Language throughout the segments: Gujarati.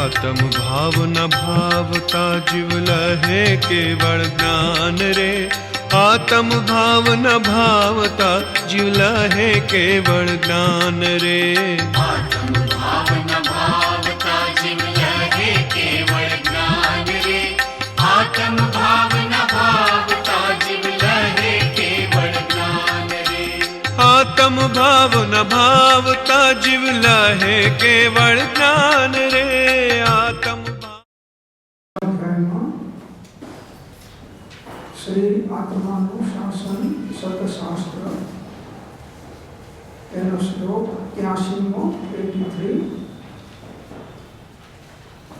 आत्म भाव न भावता जीव लहे केवल ज्ञान रे। आत्म भाव न भावता जीव लहे केवल ज्ञान रे। आत्म भाव न भावता जीव लहे केवल ज्ञान रे। आत्म भाव न भावता जीव लहे केवल ज्ञान रे। आत्म भाव न भावता जीव लहे केवल ज्ञान रे। आत्म श्री आत्मानुशासन सतशास्त्र एनो श्लोक 83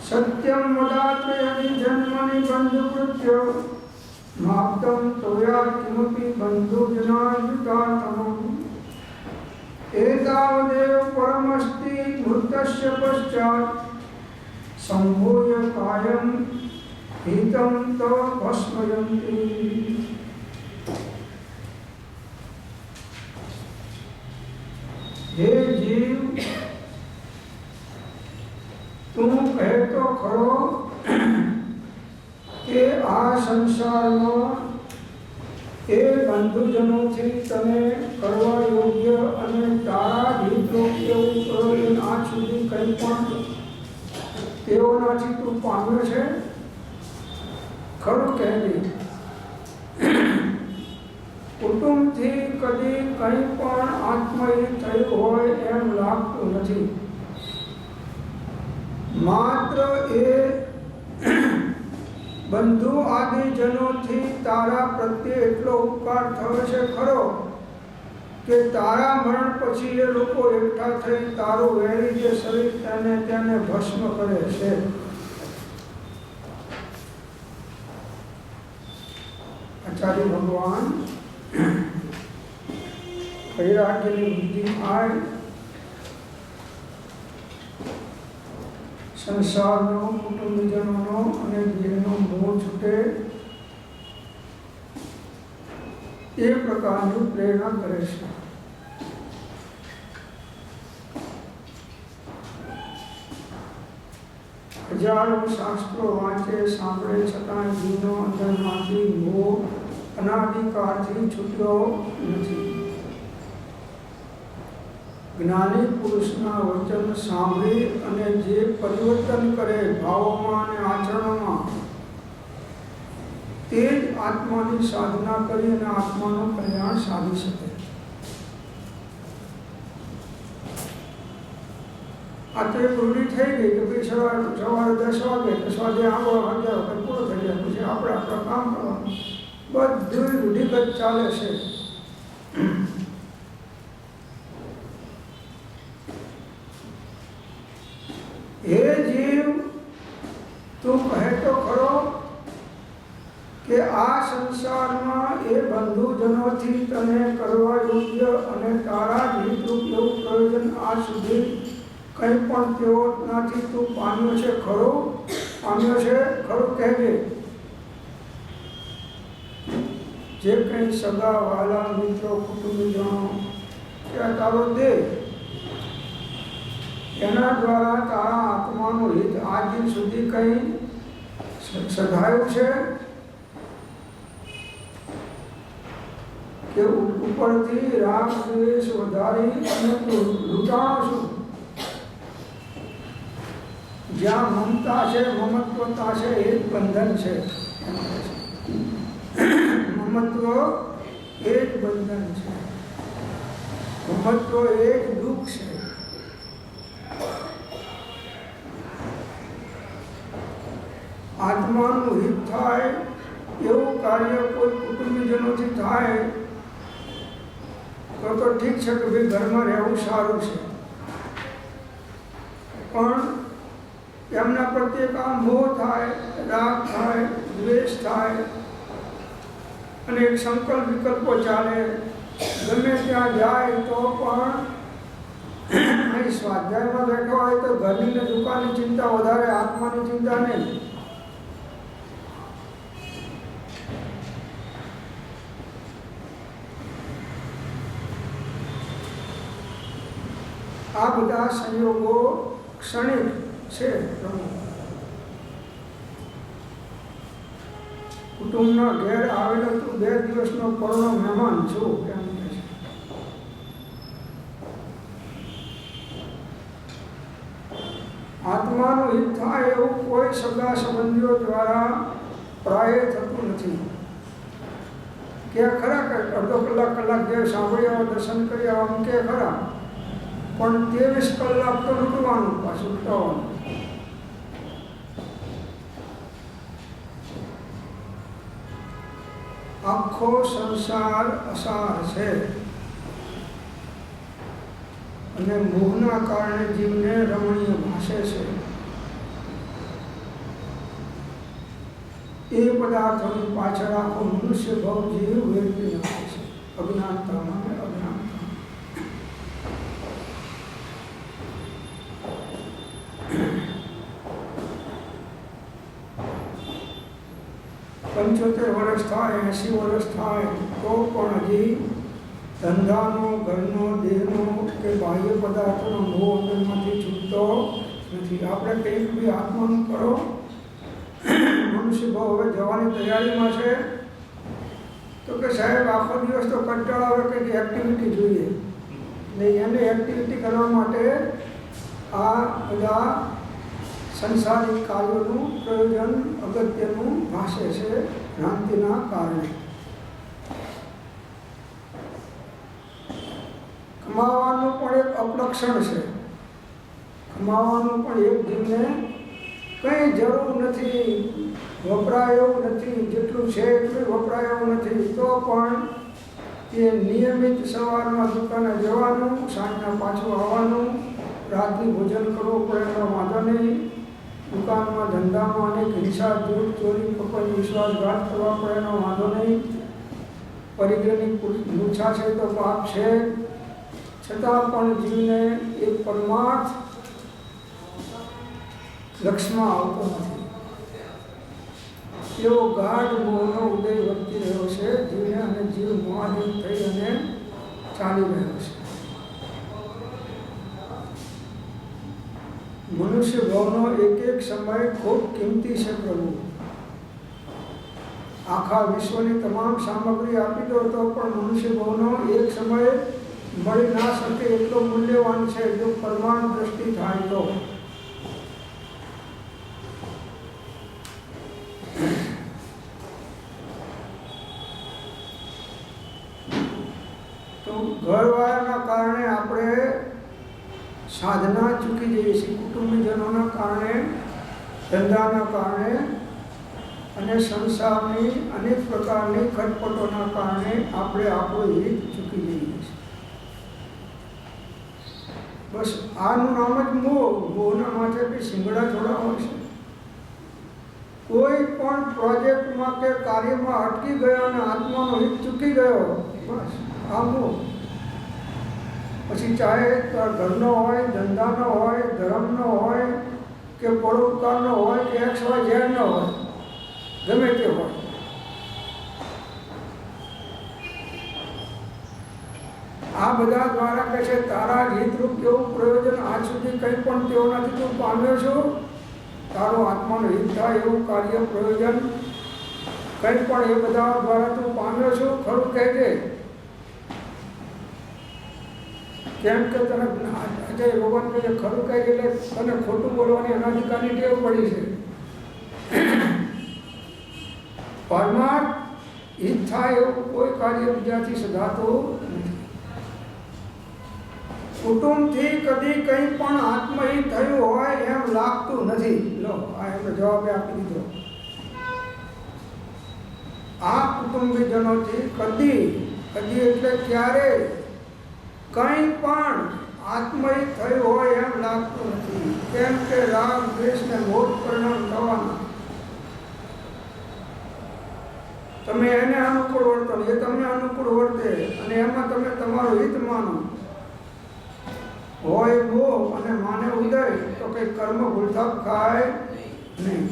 सत्यम वदात्मयनि जन्मनि बंधुकृत्य माप्तं त्वया किमपि बन्धुजनार्जितार्थम् एतावदेव परमस्ति मृतस्य पश्चात् सम्भूय कायं हितं तव भस्मयन्ति। हे जीव, तू कहे तो खरो કે આ સંસારમાં એ બંધુજનોથી તને કરવા યોગ્ય અને તારા હિતોપયોગ પ્રયોજન આજ સુધી કંઈ પણ તેઓનાથી તું પામ્યો છે? ખરું કહેજે. કુટુંબથી કદી કંઈ પણ આત્મહિત થયું હોય એમ લાગતું નથી. માત્ર એ બંધુ આદિ જનોથી તારા પ્રત્યે એટલો ઉપકાર થયો છે ખરો કે તારા મરણ પછી એ લોકો એકઠા થઈ તારું વેરી જે શરીર તેને ભસ્મ કરે છે. આચાર્ય ભગવાન વૈરાગ્યની બુદ્ધિ આય સંસારનો કુટુંબીજનોનો અને દેહનો મોહ છૂટે એ પ્રકારની પ્રેરણા કરે છે. હજારો શાસ્ત્રો વાંચે સાંભળે છતાં જીવનો અંદરમાંથી મોહ અનાદિકાળથી છૂટ્યો નથી. જ્ઞાની પુરુષના વચન સાંભળી અને જે પરિવર્તન કરે ભાવોમાં અને આચરણોમાં તે જ આત્માની સાધના કરી અને આત્માનું કલ્યાણ સાધી શકે. આ તો એક રૂઢી થઈ ગઈ કે ભાઈ સવારે 10 વાગે 10 વાગે આવો વાગ્યા વખત પૂરો થઈ જાય પછી આપણે આપણા કામ કરવાનું બધું રૂઢિગત ચાલે છે. હે જીવ, તું કહે તો ખરો કે આ સંસારમાં એ બંધુજનોથી તને કરવા યોગ્ય અને તારા હિતરૂપ એવું પ્રયોજન આજ સુધી કંઈ પણ તેઓનાથી તું પામ્યો છે ખરું કહેજે. જે કંઈ સગા વાલા મિત્રો કુટુંબીજનો કે તારો દેહ એના દ્વારા તારા આત્માનું હિત આજ દિન સુધી કંઈ સધાયું છે કે ઉપરથી રાગ દ્વેષ વધારી અને લૂંટાણો છું? જ્યાં મમતા છે મમત્વતા છે એ જ બંધન છે. મમત્વ એ જ બંધન છે. મમત્વ એ જ દુઃખ છે. આત્માનું હિત થાય એવું કાર્ય કોઈ કુટુંબીજનોથી થાય તો ઠીક છે કે ભાઈ ઘરમાં રહેવું સારું છે, પણ એમના પ્રત્યે કામ મોહ થાય, રાગ થાય, દ્વેષ થાય અને એક સંકલ્પ વિકલ્પો ચાલે. ગમે ત્યાં જાય તો પણ અહીં સ્વાધ્યાયમાં બેઠો હોય તો ઘરની ને દુકાનની ચિંતા વધારે, આત્માની ચિંતા નહીં. આ બધા સંયોગો ક્ષણિક છે પ્રમુખ. કુટુંબના ઘેર આવેલો તું 2 દિવસનો પરનો મહેમાન છું એમ કહે છે. આત્માનું હિત થાય એવું કોઈ સગા સંબંધીઓ દ્વારા પ્રાય થતું નથી. કે ખરા કે અડધો કલાક જે સાંભળી આવો, દર્શન કરી આવો કે ખરા, પણ 23 કલાક તો લૂંટવાનું, પાછું લૂંટાવાનું. આખો સંસાર અસાર છે અને મોહના કારણે જીવને રમણીય ભાસે છે. એ પદાર્થોની પાછળ આખો મનુષ્ય ભાવ જીવ વેઠી નાખે છે, અજ્ઞાનતામાં ને અજ્ઞાનતામાં. પંચોતેર વર્ષ થાય, 80 વર્ષ થાય તો પણ હજી ધંધાનો, ઘરનો, દેહનો કે બાહ્ય પદાર્થોનો મોહ અંદરમાંથી છૂટતો નથી. આપણે કંઈક બી આત્માનું કરો, મનુષ્ય ભાવ હવે જવાની તૈયારીમાં છે, તો કે સાહેબ આખો દિવસ તો કંટાળો આવે, કંઈક એક્ટિવિટી જોઈએ. ને એને એક્ટિવિટી કરવા માટે આ બધા સંસારિક કાર્યોનું પ્રયોજન અગત્યનું ભાષે છે ભ્રાંતિના કારણે. કમાવાનું પણ એક અપલક્ષણ છે. કમાવાનું પણ એક જીવને કંઈ જરૂર નથી, વપરાય એવું નથી, જેટલું છે એટલું વપરાય એવું નથી, તો પણ એ નિયમિત સવારમાં દુકાને જવાનું, સાંજના પાછું આવવાનું, રાતની ભોજન કરવું પડે એનો વાંધો નહીં, દુકાનમાં ધંધામાં અનેક હિંસા, જૂઠ, ચોરી, કપટ, વિશ્વાસઘાત કરવા પડે એનો વાંધો નહીં, પરિગ્રહની મૂર્છા છે તો પાપ છે, છતાં પણ જીવને એક પરમાર્થ લક્ષ્યમાં આવતો નથી. એવો ગાઢ મોહનો ઉદય વર્તી રહ્યો છે જીવને, અને જીવ મોહાધીન થઈ અને ચાલી રહ્યો છે. મનુષ્ય ભાવનો એક એક સમય ખૂબ કિંમતી છે પ્રભુ. આખા વિશ્વની તમામ સામગ્રી આપી દો તો પણ મનુષ્ય ભાવનો એક સમય મળી ના શકે એટલો મૂલ્યવાન છે, જો પરમાણુ દ્રષ્ટિ થાય તો. ઘરવાળાના કારણે આપણે સાધના ચૂકી જઈએ છીએ, કુટુંબીજનોના કારણે, ધંધાના કારણે અને સંસારની અનેક પ્રકારની ખટપટોના કારણે આપણે આપણું હિત ચૂકી જઈએ છીએ. બસ આનું નામ જ મોહ. મોહના માથે બી શિંગડા થોડા હોય છે. કોઈ પણ પ્રોજેક્ટમાં કે કાર્યમાં અટકી ગયો અને આત્માનો હિત ચૂકી ગયો, બસ આ મોહ. પછી ચાહે ઘરનો હોય, ધંધાનો હોય, ધર્મનો હોય કે પરોપકારનો હોય કે XYZ નો હોય, ગમે તે હોય, આ બધા દ્વારા કહે છે તારા હિતરૂપ કેવું પ્રયોજન આજ સુધી કંઈ પણ તેઓનાથી તું પામ્યો છો, તારો આત્માનો હિત થાય એવું કાર્ય પ્રયોજન કંઈ પણ એ બધા દ્વારા તું પામ્યો છો, ખરું કહેજે. કેમ કે તને અજય ભગવાન કહે ખરું કહે એટલે તને ખોટું બોલવાની અનાધિકારની ટેવ પડી છે. પરમાર્થ હિત થાય એવું કોઈ કાર્ય બીજાથી સધાતું નથી. કુટુંબથી કદી કંઈ પણ આત્મહિત થયું હોય એમ લાગતું નથી. લો આ એમનો જવાબ આપી દીધો. આ કુટુંબીજનોથી કદી એટલે ક્યારે કંઈ પણ આત્મહિત થયું હોય એમ લાગતું નથી. કેમ કે રાગ, દ્વેષ ને મોહ પરિણામ થવાના. તમે એને અનુકૂળ વર્તો, એ તમને અનુકૂળ વર્તે અને એમાં તમે તમારું હિત માનો. હોય મોહ અને માને ઉદય તો કંઈ કર્મ ભૂલથાપ ખાય નહીં.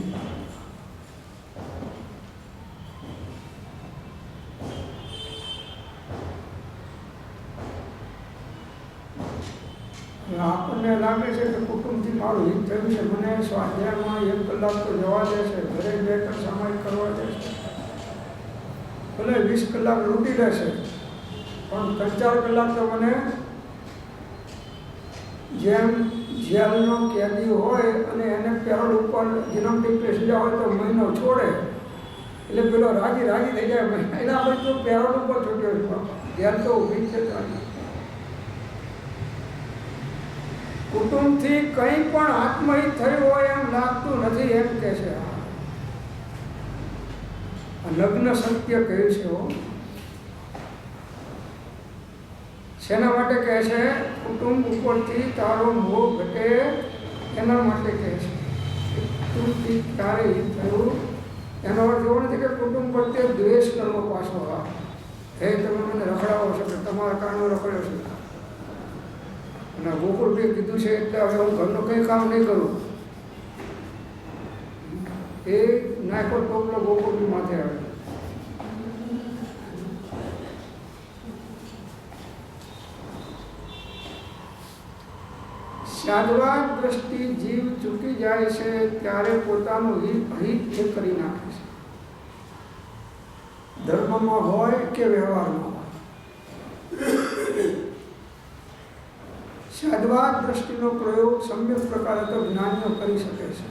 આપણને તમને લાગે છે કે કુટુંબથી મારું હિત થયું છે, મને સ્વાધ્યાયમાં 1 કલાક તો જવા દે છે, ઘરે 2 સામાયિક કરવા દે છે, ભલે 20 કલાક લૂંટી લેશે, પણ 3-4 કલાક તો મને જેમ જેલનો કેદી હોય અને એને પેરોલ ઉપર જીનોમટિક પેસેન્જર હોય તો મહિનો છોડે એટલે પેલો રાજી થઈ જાય, એના પછી તો પેરોલ ઉપર છૂટ્યો છે, જેલ તો ઊભી છે. કુટુંબથી કંઈ પણ આત્મહિત થયું હોય એમ લાગતું નથી એમ કે છે. લગ્ન સત્ય કહે છે. શેના માટે કહે છે? કુટુંબ ઉપરથી તારો મોહ ઘટે એના માટે કહે છે. કુટુંબથી તારે હિત થયું એનો અર્થ એવો નથી કે કુટુંબ પ્રત્યે દ્વેષ કરવો પાછો. હે તમે મને રખડાવો છો કે તમારા કારણે રખડ્યો છું, અને ગોકુળભાઈ કીધું છે એટલે હવે હું ઘરનું કંઈ કામ નહીં કરું. એ નાયકો ટોપલો ગોકુળભાઈ માથે આવે. સાધવાદ દ્રષ્ટિ જીવ ચૂકી જાય છે ત્યારે પોતાનું હિત એ કરી નાખે છે. ધર્મમાં હોય કે વ્યવહારમાં હોય, સાધવાદ દ્રષ્ટિનો પ્રયોગ સમ્યક પ્રકારે તો જ્ઞાનીઓ કરી શકે છે.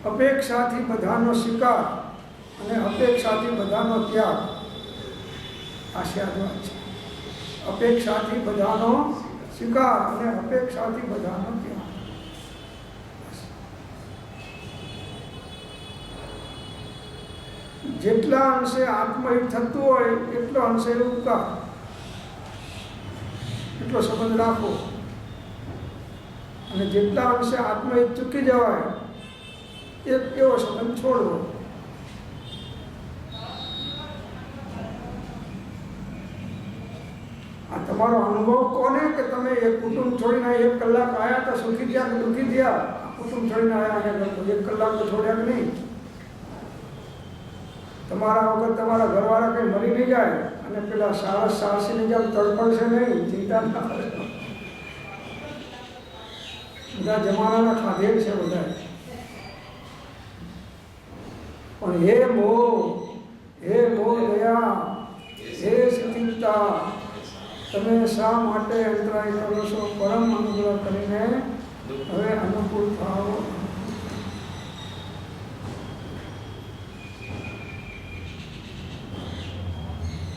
અપેક્ષાથી બધાનો સ્વીકાર અને અપેક્ષાથી બધાનો ત્યાગ આ સાધવાદ છે. અપેક્ષાથી બધાનો સ્વીકાર અને અપેક્ષાથી બધાનો ત્યાગ. જેટલા અંશે આત્મહિત થતું હોય એટલો અંશે ઉપકાર, એટલો સંબંધ રાખો, અને જેટલા અંશે આત્મહિત ચૂકી જવાય એક એવો સંબંધ છોડવો. આ તમારો અનુભવ કોને કે તમે એક કુટુંબ છોડીને 1 કલાક આવ્યા તો સુખી થયા કે દુઃખી થયા? કુટુંબ છોડીને આવ્યા 1 કલાક તો છોડ્યા કે નહીં? તમારા વગર તમારા ઘરવાળા કંઈ મરી નહીં જાય અને પેલા સાહસીને જેમ તડપડશે નહીં, ચિંતા ના કરે. બધા જમાનાના ખાધેલ છે બધા. પણ હે મોહ દયા, હે શિથિલતા, તમે શા માટે અંતરાય કરો છો? પરમ અનુગ્રહ કરીને હવે અનુકૂળ થાઓ.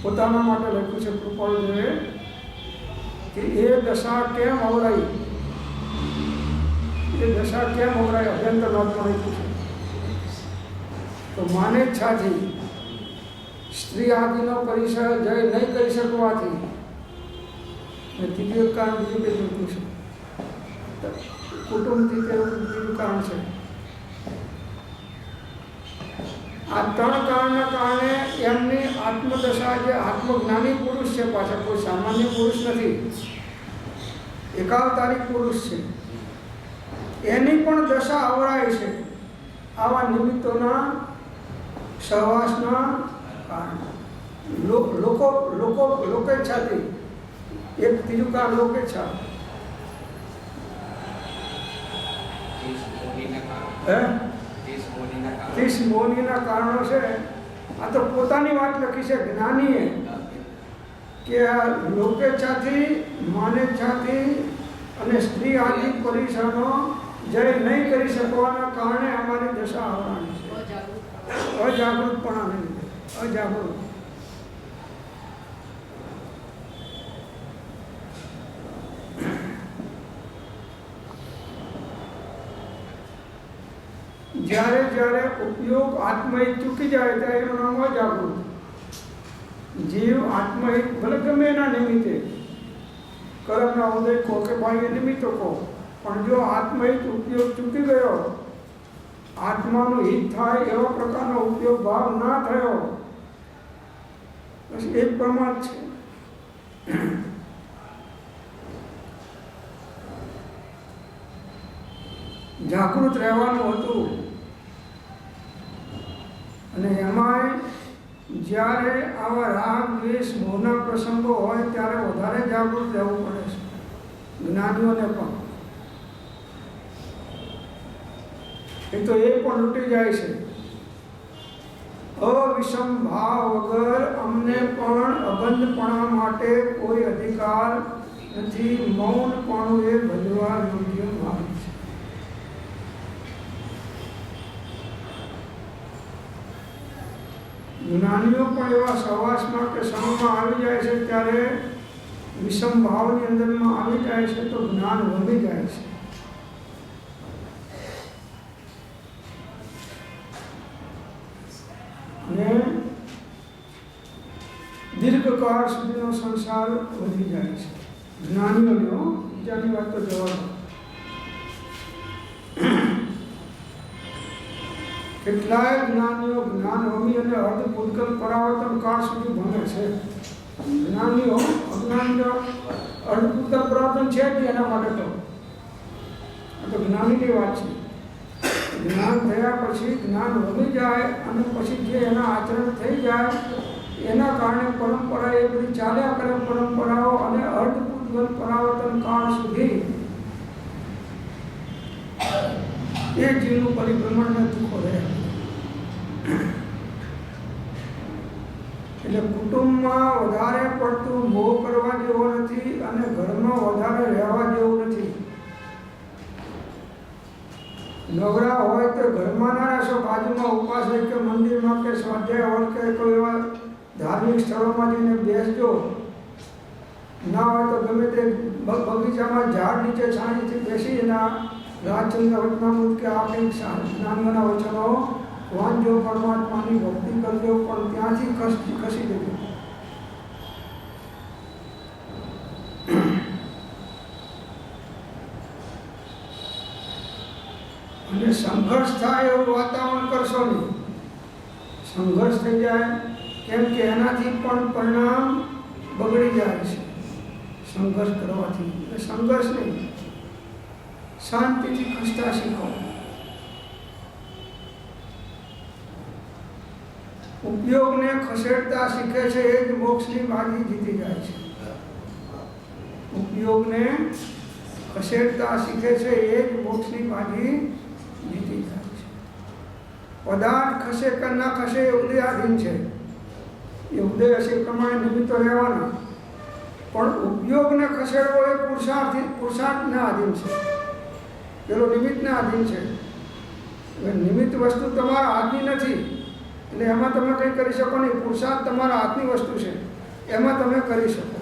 પોતાના માટે લખ્યું છે કૃપાળુદેવે કે એ દશા કેમ અવરાઈ, અભ્યંતર નોંધમાં લખ્યું છે. તો માનેચ્છાથી સ્ત્રી આદિનો પરિસર જય નહીં કરી શકવાથી, ત્રીજું કારણ બીજું કંઈ લખ્યું છે, કુટુંબથી તેવું બીજું કારણ છે. આ 3 કારણના કારણે એમની આત્મદશા, જે આત્મજ્ઞાની પુરુષ છે, પાછા કોઈ સામાન્ય પુરુષ નથી, એકાવતારી પુરુષ છે, એની પણ દશા અવરાય છે આવા નિમિત્તોના સહવાસના કારણે. લોકેચ્છાથી, એક ત્રીજું કારણ લોકેચ્છા. મોહનીના કારણો છે. આ તો પોતાની વાત લખી છે જ્ઞાનીએ કે આ લોકેચ્છાથી, માનેચ્છાથી અને સ્ત્રી આદિ પરિસરનો જય નહીં કરી શકવાના કારણે અમારી દશા આવવાની છે. અજાગૃતપણાને લીધે, અજાગૃત. જ્યારે ઉપયોગ આત્મહિત ચૂકી જાય ત્યારે એનું નામ અજાગૃત. જીવ આત્મહિત ભલે ગમે એના નિમિત્તે, કર્મના ઉદય કહો કે બાહ્ય નિમિત્તો કહો, પણ જો આત્મહિત ઉપયોગ ચૂકી ગયો, આત્માનું હિત થાય એવા પ્રકારનો ઉપયોગ ભાવ ના થયો, બસ એક પ્રમાદ છે. જાગૃત રહેવાનું હતું, અને એમાંય જ્યારે આવા રાગ દ્વેષ મોહના પ્રસંગો હોય ત્યારે વધારે જાગૃત રહેવું પડે છે. જ્ઞાનીઓને પણ. એ તો એ પણ લૂંટી જાય છે. અવિષમ ભાવ વગર અમને પણ અબંધપણા માટે કોઈ અધિકાર નથી. મૌનપણું એ ભજવા યોગ્ય માર્ગ છે. જ્ઞાનીઓ પણ એવા સહવાસમાં કે સંગમાં આવી જાય છે ત્યારે વિષમ ભાવની અંદરમાં આવી જાય છે તો જ્ઞાન વધી જાય છે. અને દીર્ઘકાળ સુધીનો સંસાર વધી જાય છે. જ્ઞાનીઓનો બીજાની વાત તો જવા દો. કેટલાય જ્ઞાનીઓ જ્ઞાનવમી અને અર્ધ પૂતગલ પરાવર્તન કાળ સુધી ભણે છે. જ્ઞાનીઓ અજ્ઞાનીઓ અર્ધ પૂતગલ પરાવર્તન છે જ એના માટે તો જ્ઞાનીની વાત છે. જ્ઞાન થયા પછી જ્ઞાન વધી જાય અને પછી જે એના આચરણ થઈ જાય એના કારણે પરંપરા એ બધી ચાલ્યા કરે. પરંપરાઓ અને અર્ધ પૂતગલ પરાવર્તન કાળ સુધી એ જીવનું પરિભ્રમણ દુઃખો રહે. એટલે કુટુંબમાં વધારે પડતું મોહ કરવા જેવો નથી અને ઘરમાં વધારે રહેવા જેવું નથી. નવરા હોય તો ઘરમાં ના રહેશો, બાજુમાં ઉપવાસ હોય કે મંદિરમાં કે સ્વાધ્યાય હોય કે કોઈ એવા ધાર્મિક સ્થળોમાં જઈને બેસજો. ના હોય તો ગમે તે બગીચામાં ઝાડ નીચે છાણીથી બેસી એના રાજચંદ્ર વચનામૃત કે આ કંઈક જ્ઞાનીઓના વચનો વાંચજો, પરમાત્માની ભક્તિ કરજો, પણ ત્યાંથી ખસી જજો. અને સંઘર્ષ થાય એવું વાતાવરણ કરશો નહીં. સંઘર્ષ થઈ જાય કેમ કે એનાથી પણ પરિણામ બગડી જાય છે સંઘર્ષ કરવાથી. સંઘર્ષ નહીં, શાંતિથી ખસતા શીખો. ઉપયોગને ખસેડતા શીખે છે એ જ મોક્ષની બાજી જીતી જાય છે. ઉપયોગને ખસેડતા શીખે છે એ જ મોક્ષની બાજી જીતી જાય છે. પદાર્થ ખસે કે ના ખસે એ ઉદયાધીન છે. એ ઉદય હશે પ્રમાણે નિમિત્તો રહેવાના, પણ ઉપયોગને ખસેડવો એ પુરુષાર્થના આધીન છે. પેલો નિમિત્તના આધીન છે. હવે નિમિત્ત વસ્તુ તમારા હાથની નથી એટલે એમાં તમે કંઈ કરી શકો નહીં. પુરુષાર્થ તમારા હાથની વસ્તુ છે, એમાં તમે કરી શકો.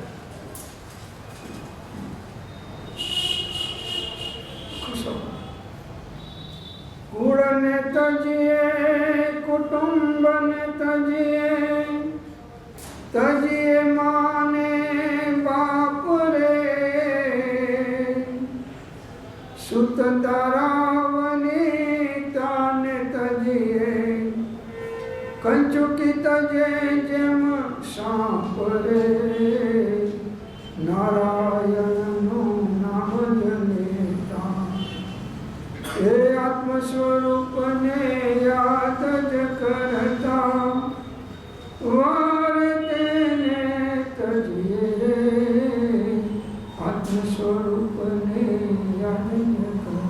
કુળને તજીએ કુટુંબને તજીએ માને બાપ રે, સુત તારાવની તાને તજીએ કંચુકી તજે જેમ સાપ રે, નારાયણનું નામ જનેતા એ આત્મ સ્વરૂપને યાદ જ કરતા વાર તેને તજીએ, આત્મ સ્વરૂપને યાદ જ કરતા.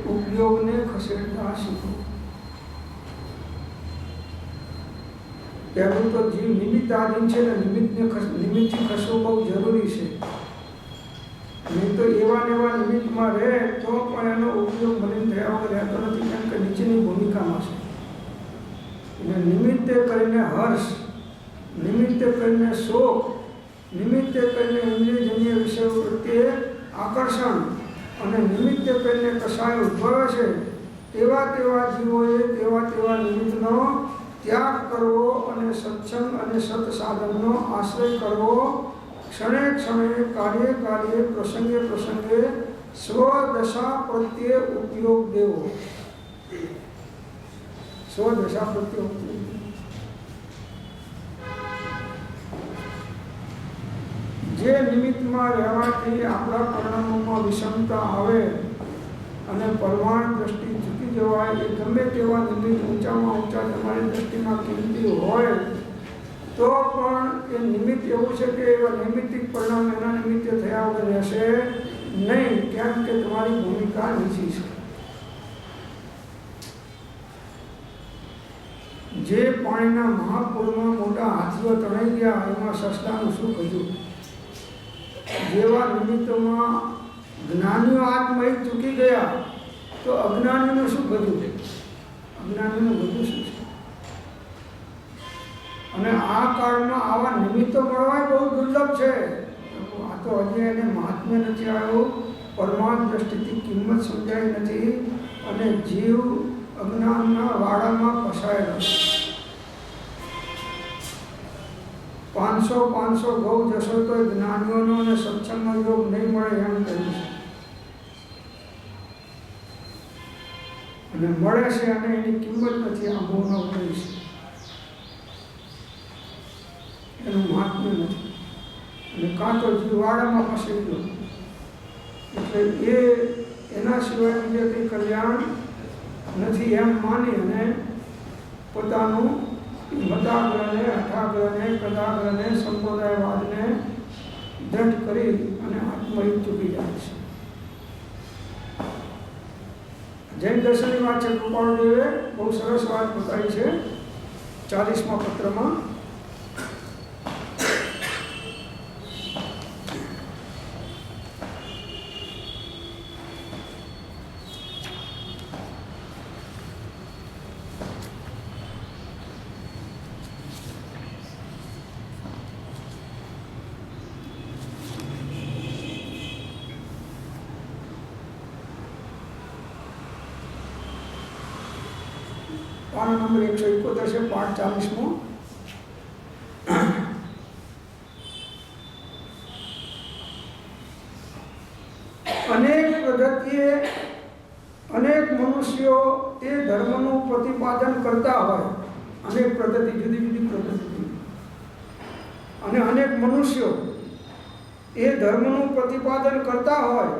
ઉપયોગને ખસેડતા શીખો. પહેલું તો જીવ નિમિત્તાધીન છે ને નિમિત્તથી ખસવું બહુ જરૂરી છે. નહીં તો એવા ને એવા નિમિત્તમાં રહે તો પણ એનો ઉપયોગ બની થયા વગર રહેતો નથી, કેમ કે નીચેની ભૂમિકામાં છે. એટલે નિમિત્તે કરીને હર્ષ, નિમિત્તે કરીને શોક, નિમિત્તે કરીને ઇન્દ્રિયજન્ય વિષયો પ્રત્યે આકર્ષણ અને નિમિત્તે કરીને કશાય ઉદ્ભવે છે તેવા જીવોએ તેવા નિમિત્તનો ત્યાગ કરવો અને સત્સંગ અને સત્સાધનનો આશ્રય કરવો. ક્ષણે ક્ષણે કાર્યે પ્રસંગે સ્વદશા પ્રત્યે ઉપયોગ દેવો. સ્વદશા પ્રત્યે ઉપયોગ. જે નિમિત્તમાં રહેવાથી આપણા પરિણામોમાં વિષમતા આવે અને પરમાણ દ્રષ્ટિ ચૂકી જવાય, એ ગમે તેવા નિમિત્ત ઊંચામાં ઊંચા તમારી દ્રષ્ટિમાં કિંમતી હોય તો પણ એ નિમિત્ત એવું છે કે એવા નૈમિત્તિક પરિણામ એના નિમિત્તે થયા વગર રહેશે નહીં, કેમ કે તમારી ભૂમિકા નીચી છે. જે પાણીના મહાપૂરમાં મોટા હાથીઓ તણાઈ ગયા એમાં સસલાનું શું કર્યું? જેવા નિમિત્તોમાં જ્ઞાનીઓ આત્મહિત ચૂકી ગયા તો અજ્ઞાનીનું શું કર્યું? અજ્ઞાનીનું બધું શું છે? અને આ કાળમાં આવા નિમિત્તો મળવા બહુ દુર્લભ છે. આ તો હજી એને મહાત્મ્ય નથી આવ્યું, પરમાર્થ દ્રષ્ટિથી કિંમત સમજાઈ નથી અને જીવ અજ્ઞાનના વાડામાં ફસાયેલો છે. 500 ગૌ જશો તો જ્ઞાનીઓનો અને સત્સંગનો યોગ નહીં મળે એમ કહ્યું છે. અને મળે છે અને એની કિંમત નથી. આ મોહનો ભય છે, એનું મહાત્મ્ય નથી. અને કાં તો જીવ વાડામાં ફસાઈ ગયો એટલે એના સિવાય બીજે કંઈ કલ્યાણ નથી એમ માની અને પોતાનું મતાગ્રહને, હઠાગ્રહને, કદાગ્રહને, સંપ્રદાયવાદને દ્રઢ કરી અને આત્મહિત ચૂકી જાય છે. જૈન દર્શનની વાત છે. કૃપાળુદેવે બહુ સરસ વાત બતાવી છે 40મા પત્રમાં. પાનો નંબર 171 છે, પાઠ 40મો. અનેક પદ્ધતિએ અનેક મનુષ્યો તે ધર્મનું પ્રતિપાદન કરતા હોય. અનેક પદ્ધતિ, જુદી જુદી પદ્ધતિ, અને અનેક મનુષ્યો એ ધર્મનું પ્રતિપાદન કરતા હોય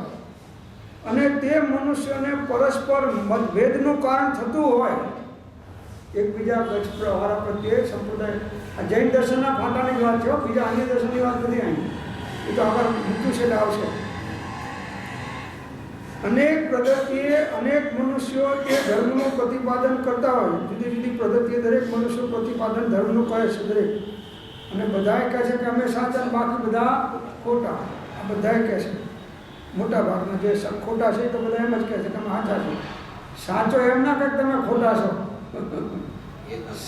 અને તે મનુષ્યોને પરસ્પર મતભેદનું કારણ થતું હોય. એકબીજા વાળા પ્રત્યે સંપ્રદાય, આ જૈન દર્શનના ફાંટાની વાત છે, બીજા અન્ય દર્શનની વાત નથી. અહીં એ તો આગળ મૂક્યું છે એટલે આવશે. અનેક પદ્ધતિએ અનેક મનુષ્યો તે ધર્મનું પ્રતિપાદન કરતા હોય. જુદી જુદી પદ્ધતિએ દરેક મનુષ્યો પ્રતિપાદન ધર્મનું કરે છે દરેક. અને બધાએ કહે છે કે અમે સાચા, બાકી બધા ખોટા. આ બધાએ કહે છે, મોટા ભાગના જે ખોટા છે તો બધા એમ જ કહે છે કે અમે સાચા છો. સાચો એમ ના કહે તમે ખોટા છો.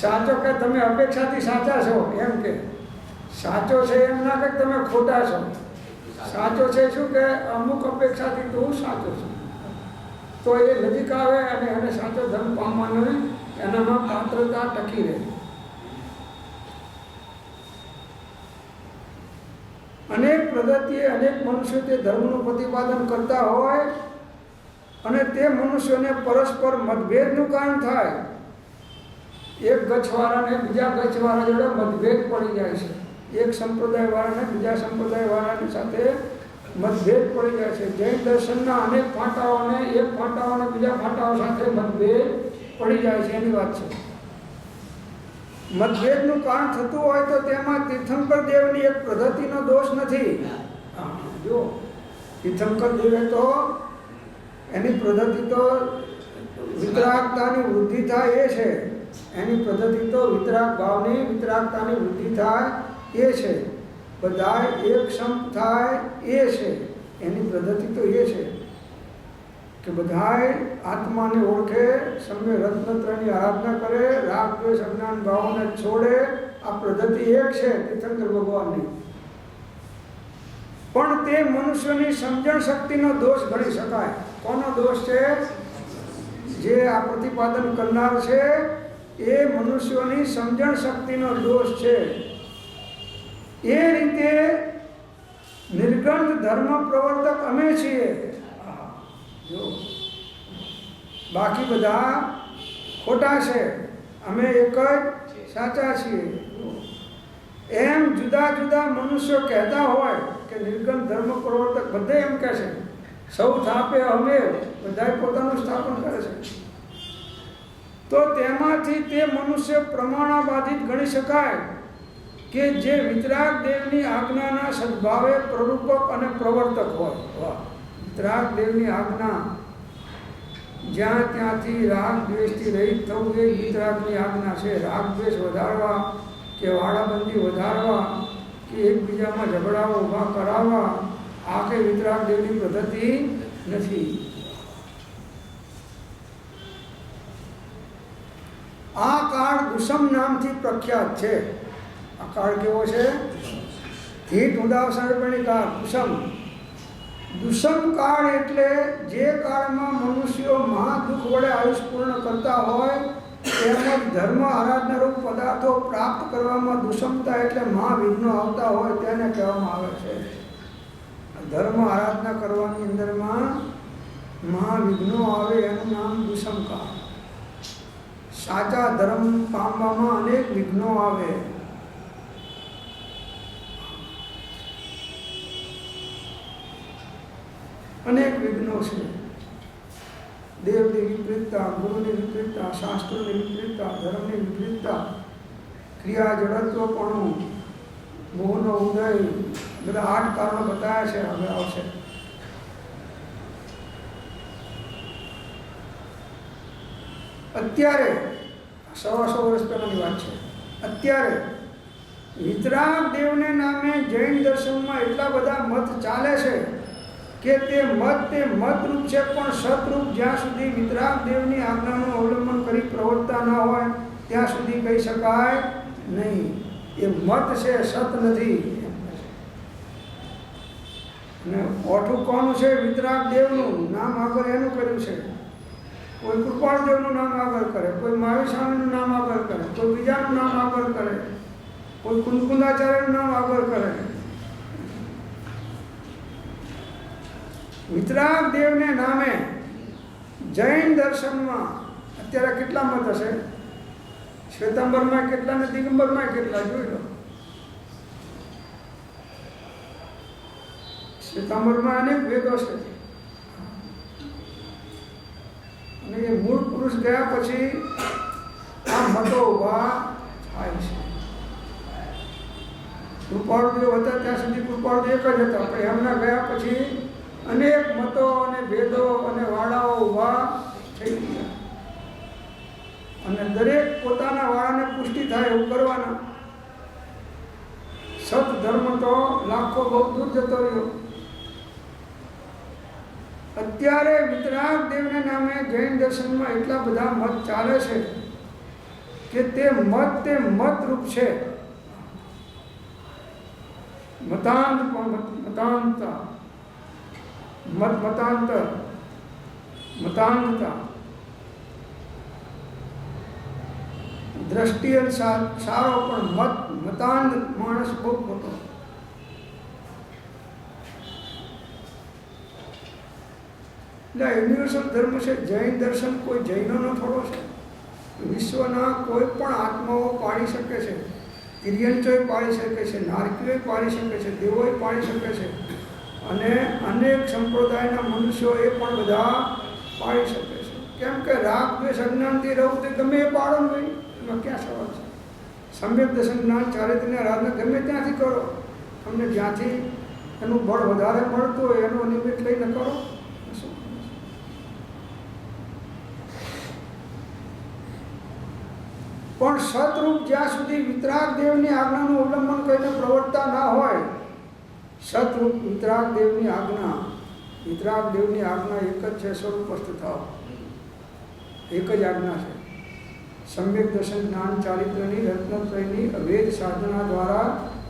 સાચો કે તમે અપેક્ષાથી સાચા છો એમ કે. સાચો છે એમ ના કે તમે ખોટા છો. સાચો છે શું કે અમુક અપેક્ષાથી તો હું સાચો છું. તો એ નજીક આવે અને એને સાચો ધર્મ પામવાનો એનામાં પાત્રતા ટકી રહે. અનેક પદ્ધતિએ અનેક મનુષ્યો તે ધર્મનું પ્રતિપાદન કરતા હોય અને તે મનુષ્યોને પરસ્પર મતભેદનું કારણ થાય. એક ગચ્છવાળાને બીજા ગચ્છવાળા જોડે મતભેદ પડી જાય છે. એક સંપ્રદાયવાળાને બીજા સંપ્રદાયવાળાની સાથે મતભેદ પડી જાય છે. જૈન દર્શનના અનેક ફાંટાઓને એક ફાંટાઓને બીજા ફાંટાઓ સાથે મતભેદ પડી જાય છે એની વાત છે. મતભેદનું કારણ થતું હોય તો તેમાં તીર્થંકર દેવની એક પદ્ધતિનો દોષ નથી. જો તીર્થંકર દેવે તો એની પદ્ધતિ તો વિતરાગતાની વૃદ્ધિ થાય એ છે. એની પદ્ધતિ તો વિતરાગ ભાવની, વિતરાગતાની વૃદ્ધિ થાય એ છે. બધા એક સમ થાય એ છે. એની પદ્ધતિ તો એ છે કે બધાય આત્માને ઓળખે, સમ્ય રત્નત્રયની આરાધના કરે, રાગ દ્વેષ અજ્ઞાન ભાવોને છોડે. આ પદ્ધતિ એક છે તીર્થંકર ભગવાનની. પણ તે મનુષ્યની સમજણ શક્તિનો દોષ ગણી શકાય. કોનો દોષ છે? જે આ પ્રતિપાદન કરનાર છે એ મનુષ્યોની સમજણ શક્તિનો દોષ છે. એ રીતે નિર્ગંધ ધર્મ પ્રવર્તક અમે છીએ. જો બાકી બધા ખોટા છે, અમે એક જ સાચા છીએ. એમ જુદા જુદા મનુષ્યો કહેતા હોય કે નિર્ગંધ ધર્મ પ્રવર્તક બધે એમ કહે છે. સૌ થાપે અમે, બધાએ પોતાનું સ્થાપન કરે છે. તો તેમાંથી તે મનુષ્ય પ્રમાણાબાધિત ગણી શકાય. કે જે વિતરાગ દેવની આજ્ઞાના સદભાવે પ્રરૂપક અને પ્રવર્તક હોય. વાહ! વિતરાગ દેવની આજ્ઞા, જ્યાં ત્યાંથી રાગ દ્વેષથી રહિત થવું એ વિતરાગની આજ્ઞા છે. રાગ દ્વેષ વધારવા કે વાડાબંધી વધારવા કે એકબીજામાં ઝઘડાઓ ઊભા કરાવવા, આ કંઈ વિતરાગ દેવની પદ્ધતિ નથી. આ કાળ દુષમ નામથી પ્રખ્યાત છે. આ કાળ કેવો છે? ધીટ ઉદાસરપણી કાળ, દુષમ. દુષમ કાળ એટલે જે કાળમાં મનુષ્યો મહાદુઃખ વડે આયુષ પૂર્ણ કરતા હોય તેમજ ધર્મ આરાધનારૂપ પદાર્થો પ્રાપ્ત કરવામાં દુષમતા એટલે મહાવિઘ્નો આવતા હોય તેને કહેવામાં આવે છે. ધર્મ આરાધના કરવાની અંદરમાં મહાવિઘ્નો આવે એનું નામ દુષમ કાળ. સાચા ધર્મ પામવામાં અનેક વિઘ્નો આવે. અનેક વિઘ્નો છે. દેવની વિપરીતતા, ગુરુની વિપરીતતા, શાસ્ત્રોની વિપરીતતા, ધર્મની વિપરીતતા, ક્રિયા જડત્વપણું, મોહનો ઉદય, બધા 8 કારણો બતાવ્યા છે. હવે આવશે. અત્યારે 100 વર્ષ પહેલાની વાત છે. અત્યારે વિતરાગ દેવને નામે જૈન દર્શનમાં એટલા બધા મત ચાલે છે કે તે મતરૂપ છે, પણ સતરૂપ જ્યાં સુધી વિતરાગ દેવની આજ્ઞાનું અવલંબન કરી પ્રવર્તતા ન હોય ત્યાં સુધી કહી શકાય નહીં. એ મત છે, સત નથી. અને ઓઠું કોનું છે? વિતરાગ દેવનું નામ આગળ એનું કર્યું છે. કોઈ કૃપાળ દેવનું નામ આગળ કરે, કોઈ મહાવીર સ્વામીનું નામ આગળ કરે, કોઈ બીજાનું નામ આગળ કરે, કોઈ કુંદકુંદાચાર્યનું નામ આગળ કરે. વિતરાગ દેવને નામે જૈન દર્શનમાં અત્યારે કેટલા મત હશે? શ્વેતાંબરમાં કેટલા ને દિગંબરમાં કેટલા? જોઈ લો. શ્વેતાંબરમાં અનેક ભેદો છે. અને એ મૂળ પુરુષ ગયા પછી આ મતો ઉભા થાય છે. કૃપાળુદેવ હતા ત્યાં સુધી કૃપાળુદેવ એક જ હતા, પણ એમના ગયા પછી અનેક મતો અને ભેદો અને વાડાઓ ઉભા થઈ ગયા. અને દરેક પોતાના વાળાને પુષ્ટિ થાય એવું કરવાના. સત ધર્મ તો લાખો બહુ દૂર જતો રહ્યો. અત્યારે વિતરાગ દેવને નામે જૈન દર્શનમાં એટલા બધા મત ચાલે છે કે તે મતરૂપ છે. મતાંતતા દ્રષ્ટિ સારો, પણ મતાંત માણસ બહુ ખોટો. એટલે યુનિવર્સલ ધર્મ છે જૈન દર્શન. કોઈ જૈનોનો થોડો છે. વિશ્વના કોઈ પણ આત્માઓ પાડી શકે છે. તિર્યંચોય પાડી શકે છે, નારકીઓય પાડી શકે છે, દેવોય પાડી શકે છે, અને અનેક સંપ્રદાયના મનુષ્યો એ પણ બધા પાડી શકે છે. કેમ કે રાગ દ્વેષ અજ્ઞાનથી રહું તે ગમે એ પાડો ને ભાઈ, એમાં ક્યાં સવાલ છે? સમ્યક દર્શન જ્ઞાન ચારિત્ર્યને આરાધના ગમે ત્યાંથી કરો. તમને જ્યાંથી એનું બળ વધારે મળતું હોય એનો નિમિત્ત લઈને કરો. પણ સતરૂપ જ્યાં સુધી વિતરાગ દેવની આજ્ઞાનું અવલંબન કરીને પ્રવર્તતા ના હોય, સતરૂપ વિતરાગ દેવની આજ્ઞા એક જ છે, સ્વરૂપસ્થ થાવ. એક જ આજ્ઞા છે. સમ્યક દર્શન જ્ઞાન ચારિત્ર્યની રત્નત્રયની અભેદ સાધના દ્વારા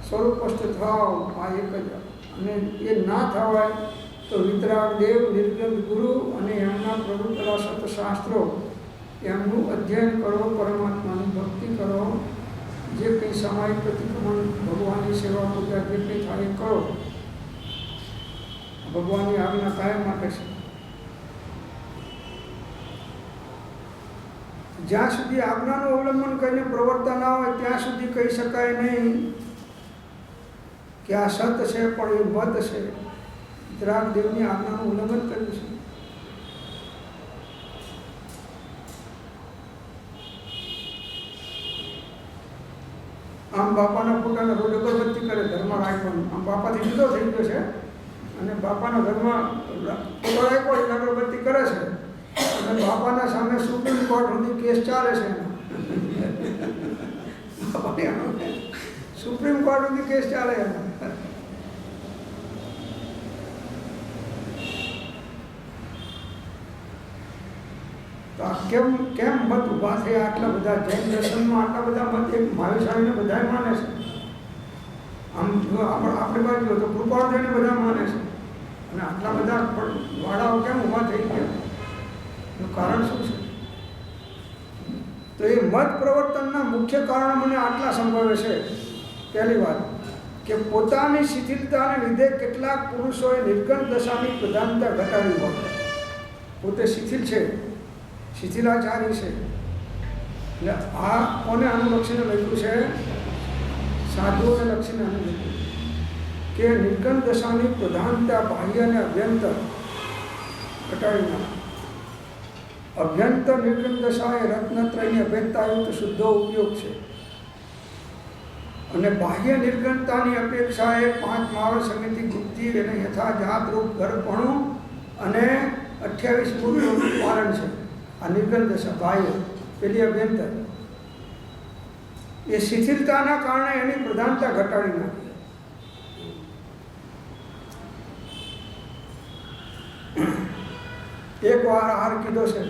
સ્વરૂપસ્થ થાવ. આ એક જ. અને એ ના થવાય તો વિતરાગ દેવ, નિર્ગમ ગુરુ અને એમના પ્રભુતરા સતશાસ્ત્રો એમનું અધ્યયન કરો, પરમાત્માની ભક્તિ કરો, જે કંઈ સામાયિક પ્રતિક્રમણ ભગવાનની સેવા પૂજા જે કંઈ થાય એ કરો. ભગવાનની આજ્ઞા કાયમ માટે છે. જ્યાં સુધી આજ્ઞાનું અવલંબન કરીને પ્રવર્તતા ના હોય ત્યાં સુધી કહી શકાય નહીં કે આ સત છે, પણ એ મત છે. વિતરાગ દેવની આજ્ઞાનું ઉલ્લંઘન કર્યું છે. આમ બાપાના ફોટાના રોજ અગરબત્તી કરે ઘરમાં રાખવાનું, આમ બાપાથી જુદો થઈ ગયો છે અને બાપાના ઘરમાં ફોટો રાખ્યો એટલે અગરબત્તી કરે છે અને બાપાના સામે સુપ્રીમ કોર્ટ સુધી કેસ ચાલે છે સુપ્રીમ કોર્ટ સુધી કેસ ચાલે એનો. તો આ કેમ મત ઊભા થયા આટલા બધા? જૈન દર્શનમાં આટલા બધા મત એક મહાવીર સ્વામીને બધા માને છે. આમ જો આપણી બાજુ તો કૃપાળદેવને બધા માને છે અને આટલા બધા વાડાઓ કેમ ઊભા થઈ ગયા? એનું કારણ શું છે? તો એ મત પ્રવર્તનના મુખ્ય કારણો મને આટલા સંભવે છે. પહેલી વાત કે પોતાની શિથિલતાને લીધે કેટલાક પુરુષોએ નિર્ગણ દશાની પ્રધાનતા ઘટાડી હોય. પોતે શિથિલ છે, શિથિલાચારી છે. એટલે આ કોને અનુલક્ષીને લખ્યું છે? સાધુઓને લક્ષીને અનુલક્ષીને કે નિર્ગણ દશાની પ્રધાનતા બાહ્ય અને અભ્યંતર ઘટાડી નાખે. અભ્યંતર નિર્ગણ દશા એ રત્નત્રયની અભેદતાયુક્ત શુદ્ધો ઉપયોગ છે અને બાહ્ય નિર્ગણતાની અપેક્ષા એ 5 માવળ સમિતિ ગુપ્તિ અને યથાજાત રૂપ ગર્ભપણું અને 28 મૂળનું પાલન છે. આ નિર્ગણ દશા બાહ્ય, પેલી અભ્યંતર. એ શિથિલતાના કારણે એની પ્રધાનતા ઘટાડી નાખી. એક વાર આહાર કીધો છે,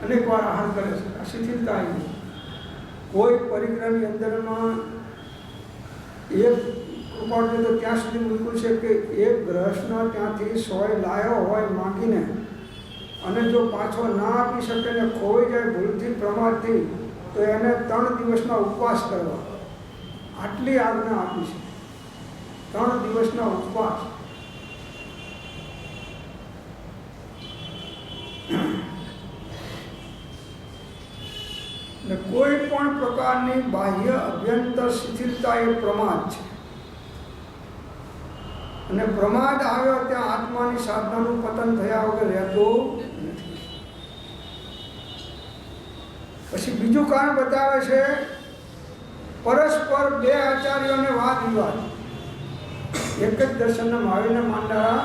અનેક વાર આહાર કરે છે. આ શિથિલતા આવી. કોઈ પરિગ્રહની અંદરમાં એક કૃપાળુ તો ત્યાં સુધી મૂક્યું છે કે એક ગ્રહસ્થ ત્યાંથી 100 લાયો હોય માંગીને અને જો પાછો ના આપી શકે ને ખોઈ જાય ભૂલથી પ્રમાદથી તો એને 3 દિવસના ઉપવાસ કરવા. આટલી આજ્ઞા આપી છે. 3 દિવસના ઉપવાસ. કોઈ પણ પ્રકારની બાહ્ય અભ્યંતર શિથિલતા એ પ્રમાદ છે અને પ્રમાદ આવ્યો ત્યાં આત્માની સાધનાનું પતન થયા વગર રહેતું નથી. પછી બીજું કારણ બતાવે છે પરસ્પર 2 આચાર્યોને વાદ વિવાદ. એક જ દર્શનના મહાવીરને માનનારા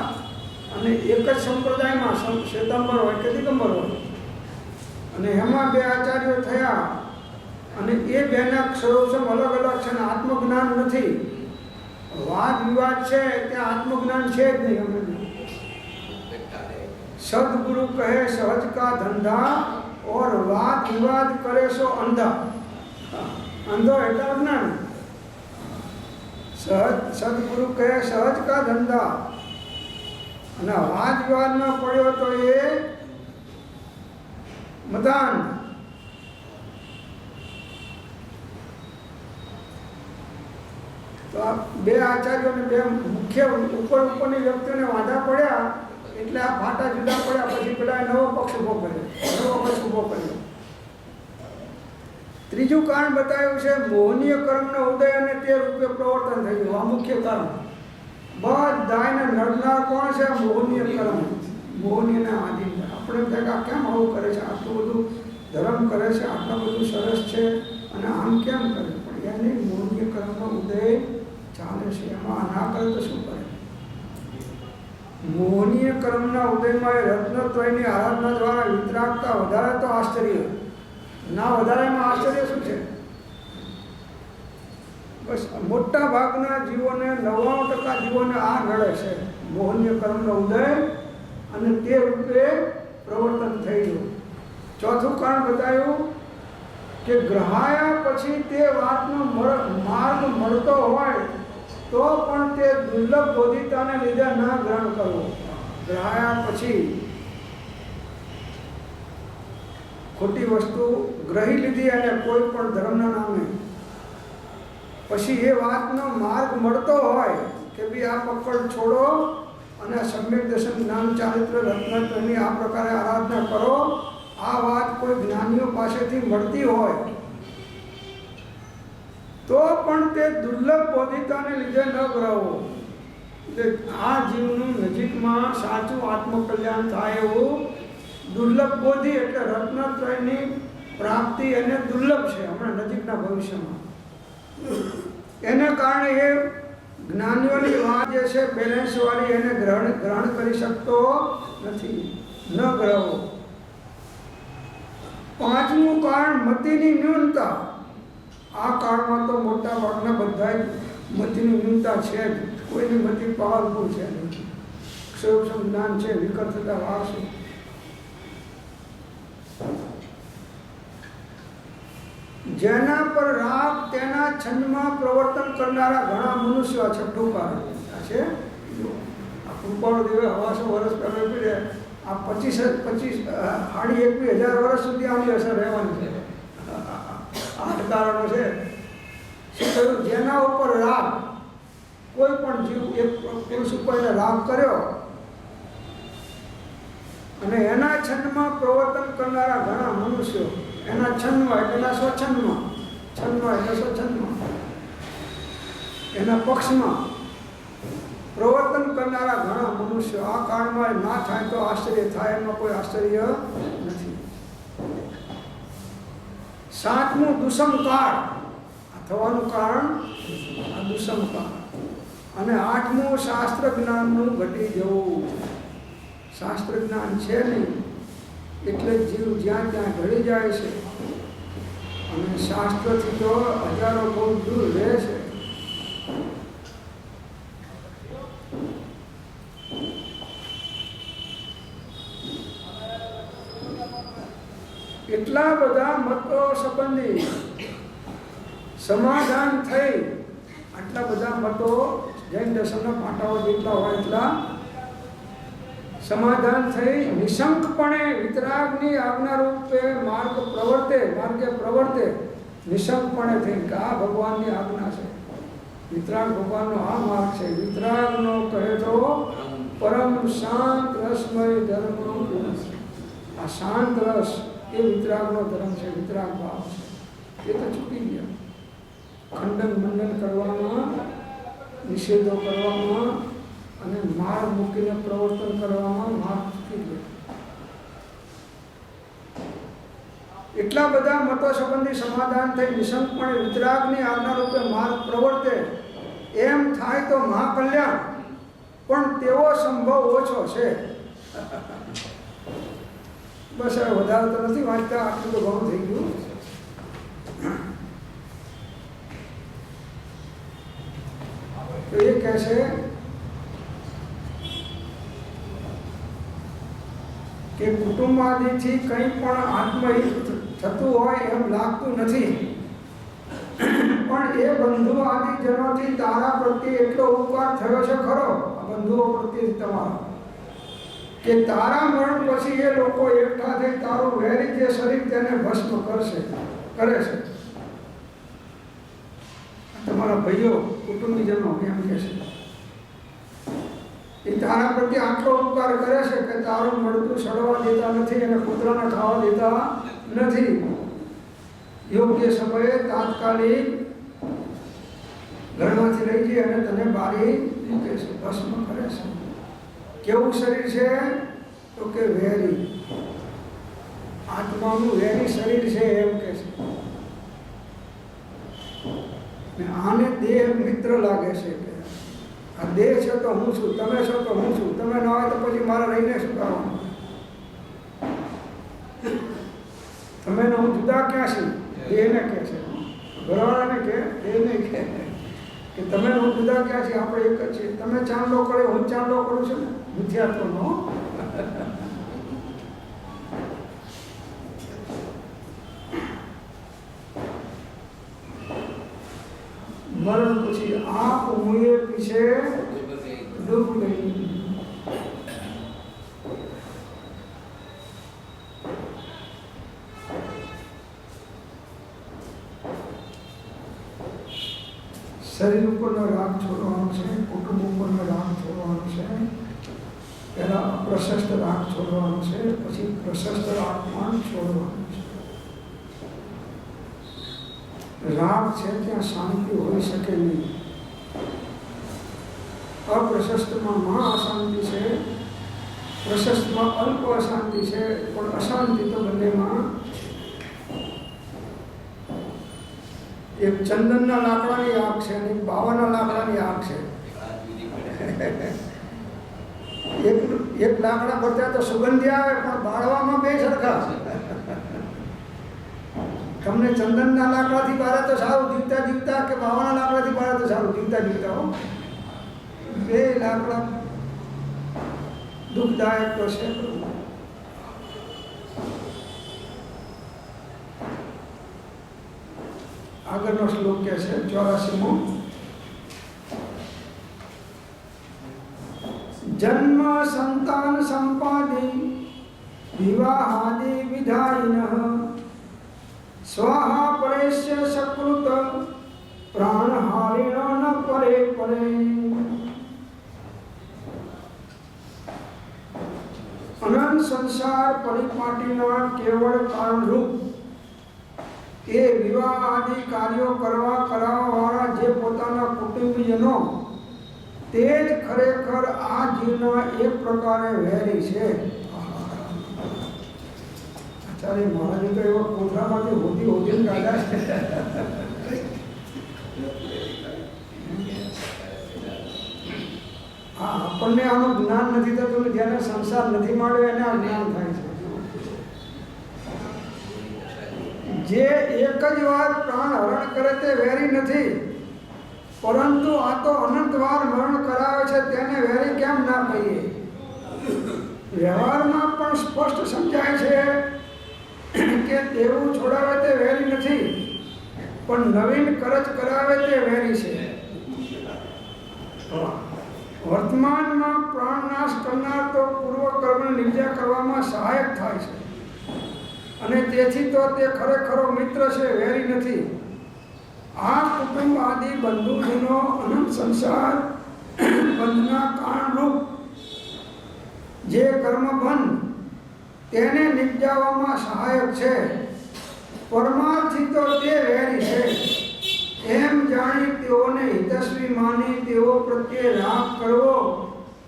અને એક જ સંપ્રદાયમાં શ્વેતાંબર હોય કે દિગંબર હોય અને એમાં 2 આચાર્યો થયા અને એ બેના સર્વસમ અલગ અલગ છે અને આત્મજ્ઞાન નથી. વાદ વિવાદ છે ત્યાં આત્મજ્ઞાન છે જ નહીં. અમે સદગુરુ કહે સહજ કા ધંધા और वाद विवाद करे सो अंधा. अंधो એટલે અજ્ઞાન. સદગુરુ કહે સહજ કા ધંધા અને વાદ વિવાદમાં પડ્યો તો એ મદાન. તો આ 2 આચાર્યોને 2 મુખ્ય ઉપરની વ્યક્તિઓને વાંધા પડ્યા એટલે આ ફાટા જુદા પડ્યા. પછી પેલા નવો પક્ષ ઉભો કર્યો. ત્રીજું કારણ બતાવ્યું છે મોહનીય કર્મનો ઉદય અને તે રૂપે પ્રવર્તન થયું. આ મુખ્ય કારણ. બધાને નડનાર કોણ છે? મોહનીય કર્મ. મોહનીયના આધીન. આપણે થાય કેમ આવું કરે છે? આટલું બધું ધર્મ કરે છે, આટલું બધું સરસ છે અને આમ કેમ કરે? પણ એની મોહનીય કર્મનો ઉદય ચાલે છે. એમાં ના કરે તો શું કરે? મોહનીય કર્મના ઉદયમાં એ રત્નત્રયની આરાધના દ્વારા વિતરાગતા વધારે તો આશ્ચર્ય. ના વધારેમાં આશ્ચર્ય શું છે? બસ મોટા ભાગના જીવોને 99% જીવોને આ નડે છે. મોહનીય કર્મનો ઉદય અને તે રૂપે પ્રવર્તન થઈ ગયું. ચોથું કારણ બતાવ્યું કે ગ્રહાયા પછી તે વાતનો માર્ગ મળતો હોય તો પણ તે દુર્લભ બોધિતાને લીધે ન ગ્રહણ કરવો. ગ્રહાયા પછી ખોટી વસ્તુ ગ્રહી લીધી અને કોઈ પણ ધર્મના નામે પછી એ વાતનો માર્ગ મળતો હોય કે ભાઈ આ પકડ છોડો અને સમ્યક દર્શન જ્ઞાન ચારિત્ર રત્નત્રયની આ પ્રકારે આરાધના કરો. આ વાત કોઈ જ્ઞાનીઓ પાસેથી મળતી હોય તો પણ તે દુર્લભ બોધિતાને લીધે ન ગ્રહવો. એટલે આ જીવનું નજીકમાં સાચું આત્મકલ્યાણ થાય એવું દુર્લભ બોધિ એટલે રત્નત્રયની પ્રાપ્તિ એને દુર્લભ છે હમણાં નજીકના ભવિષ્યમાં. એને કારણે એ જ્ઞાનીઓની વાત જે છે બેલેન્સવાળી એને ગ્રહણ કરી શકતો નથી, ન ગ્રહો. પાંચમું કારણ મતિની ન્યૂનતા. આ કાળમાં તો મોટા ભાગના બધા મતિની ન્યૂનતા છે જ. કોઈની મતિ પાવરફુલ છે નહીં. સૂક્ષ્મ જ્ઞાન છે, વિકટ થતા વાર છે. જેના પર રાગ તેના છંદમાં પ્રવર્તન કરનારા ઘણા મનુષ્યો. છઠ્ઠું કારણ છે આ કૃપાળો દેવે હવાસો વર્ષ પહેલા પીડે આ 21,000 વર્ષ સુધી આની અસર રહેવાની છે. 8 કારણો છે. શું કહ્યું? જેના ઉપર રાગ, કોઈ પણ જીવ એક પુરુષ ઉપર એને રાગ કર્યો અને એના છંદમાં પ્રવર્તન કરનારા ઘણા મનુષ્યો. એના છંદમાં એટલે સ્વચ્છંદમાં, છંદમાં એટલે સ્વચ્છંદમાં, એના પક્ષમાં પ્રવર્તન કરનારા ઘણા મનુષ્યો. આ કાળમાં ના થાય તો આશ્ચર્ય થાય, એમાં કોઈ આશ્ચર્ય નથી. સાતમું દુષમ કાળ. આ થવાનું કારણ આ દુષમ કાળ. અને આઠમું શાસ્ત્ર જ્ઞાનનું ઘટી જવું. શાસ્ત્ર જ્ઞાન છે નહીં એટલે જીવ જ્યાં ત્યાં ઢળી જાય છે અને શાસ્ત્રથી તો હજારો બહુ દૂર રહે છે. એટલા બધા મતો સંબંધી સમાધાન થઈ, આટલા બધા મતો જૈન દર્શનના પાટાઓ જેટલા હોય એટલા સમાધાન થઈ નિશંકપણે વિતરાગની આજ્ઞા રૂપે માર્ગે પ્રવર્તે નિશંકપણે થઈ કે આ ભગવાનની આજ્ઞા છે. વિતરાગ ભગવાનનો આ માર્ગ છે. વિતરાગનો કહે તો પરમ શાંત રસમય ધર્મ. આ શાંત રસ એ વિતરાગનો ધર્મ છે, વિતરાગ ભાવ છે. એ તો છૂટી ગયા. ખંડન મંડન કરવામાં, નિષેધો કરવામાં અને માર્ગ મૂકીને પ્રવર્તન કરવામાં માર્ગ ચૂકી ગયો. એટલા બધા મતો સંબંધી સમાધાન થઈ નિશંકપણે વિતરાગની આજ્ઞા રૂપે માર્ગ પ્રવર્તે એમ થાય તો મહાકલ્યાણ. પણ તેવો સંભવ ઓછો છે. બસ હવે વધારે તો નથી વાંચતા, આટલું તો ઘણું થઈ ગયું. તો એ કહે છે કે કુટુંબાદિથી કંઈ પણ આત્મહિત થતું હોય એમ લાગતું નથી, પણ એ બંધુ આદિજનોથી તારા પ્રત્યે એટલો ઉપકાર થયો છે ખરો, બંધુઓ પ્રત્યે તમારા, કે તારા મરણ પછી એ લોકો એકઠા થઈ તારું વેરી જે શરીર તેને ભસ્મ કરે છે. તમારા ભાઈઓ કુટુંબીજનો એમ કહે છે એ તારા પ્રત્યે આટલો ઉપકાર કરે છે કે તારું મળતું સડવા દેતા નથી અને કૂતરાને ખાવા દેતા નથી. યોગ્ય સમયે તાત્કાલિક ઘરમાંથી લઈ જઈ અને તને બારી મૂકે છે, ભસ્મ કરે છે. કેવું શરીર છે? તો કે વેરી, આત્માનું વેરી શરીર છે એમ કે છે. આને દેહ મિત્ર લાગે છે કે આ દેહ છે તો હું છું, તમે છો તો હું છું, તમે ના હોય તો પછી મારે રહીને શું કરવાનું? તમે ને હું જુદા ક્યાં છું? દેહને કહે છે, ઘરવાળાને કહે, દેહને કહે કે તમે ને હું જુદા ક્યાં છીએ? આપણે એક જ છીએ. તમે ચાંદલો કર્યો, હું ચાંદલો કરું છું ને, મિથ્યાત્વનો. મરણ પછી આપ મુએ પીછે ડૂબ ગઈ. શરીર ઉપરનો રાગ છોડવાનો છે, કુટુંબ ઉપરનો રાગ છોડવાનો છે, પહેલા અપ્રશસ્ત રાગ છોડવાનો છે, પછી પ્રશસ્ત રાગ પણ છોડવાનો છે. રાગ છે ત્યાં શાંતિ હોઈ શકે નહીં. અપ્રશસ્તમાં અશાંતિ છે, પ્રશસ્તમાં અલ્પ અશાંતિ છે, પણ અશાંતિ તો બંનેમાં. એક ચંદનના લાકડાની આગ છે અને એક બાવાના લાકડાની આગ છે. એક લાકડા પડતા તો સુગંધી આવે, પણ બાળવામાં બે સરખા. તમને ચંદનના લાકડાથી બારે તો સારું જીવતા જીવતા, કે બાવાના લાકડાથી બારે તો સારું જીવતા જીવતા. હો, બે લાકડા દુઃખદાયક તો છે. આગળનો શ્લોક કે છે 84મો. જન્મ સંતાન સંપાદિ વિવાહાદિ વિધાયિનઃ સ્વાહા પરેશ્ય સકૃત પ્રાણહારિણ ન પરે પરે. અનંત સંસાર પરિપાટીના કેવળ કારણરૂપ એ વિવાહ આદિ કાર્યો કરાવવાવાળા જે પોતાના કુટુંબીજનો, તે જ ખરેખર આ જીવના એક પ્રકારે વહેરી છે. આચાર્ય મહારાજે તો એવા કોથળામાંથી હોદી કાઢ્યા છે. હા, આપણને આનું જ્ઞાન નથી થતું, જેને સંસાર નથી મળ્યો એને આ જ્ઞાન થાય છે. જે એક જ વાર પ્રાણ હરણ કરે તે વેરી નથી, પરંતુ આ તો અનંત વાર મરણ કરાવે છે, તેને વેરી કેમ ના કહીએ? વ્યવહારમાં પણ સ્પષ્ટ સમજાય છે કે તેવું છોડાવે તે વેરી નથી, પણ નવીન કરજ કરાવે તે વેરી છે. વર્તમાનમાં પ્રાણનાશ કરનાર તો પૂર્વ કર્મને નિર્જા કરવામાં સહાયક થાય છે, અને તેથી તો તે ખરેખરો મિત્ર છે, વેરી નથી. આ કુટુંબ આદિ બંધુજનો અનંત સંસાર બંધના કારણરૂપ જે કર્મબંધ તેને નિપજાવવામાં સહાયક છે. પરમાર્થી તો તે વેરી છે. એમ જાણી તેઓને હિતસ્વી માની તેઓ પ્રત્યે રાગ કરવો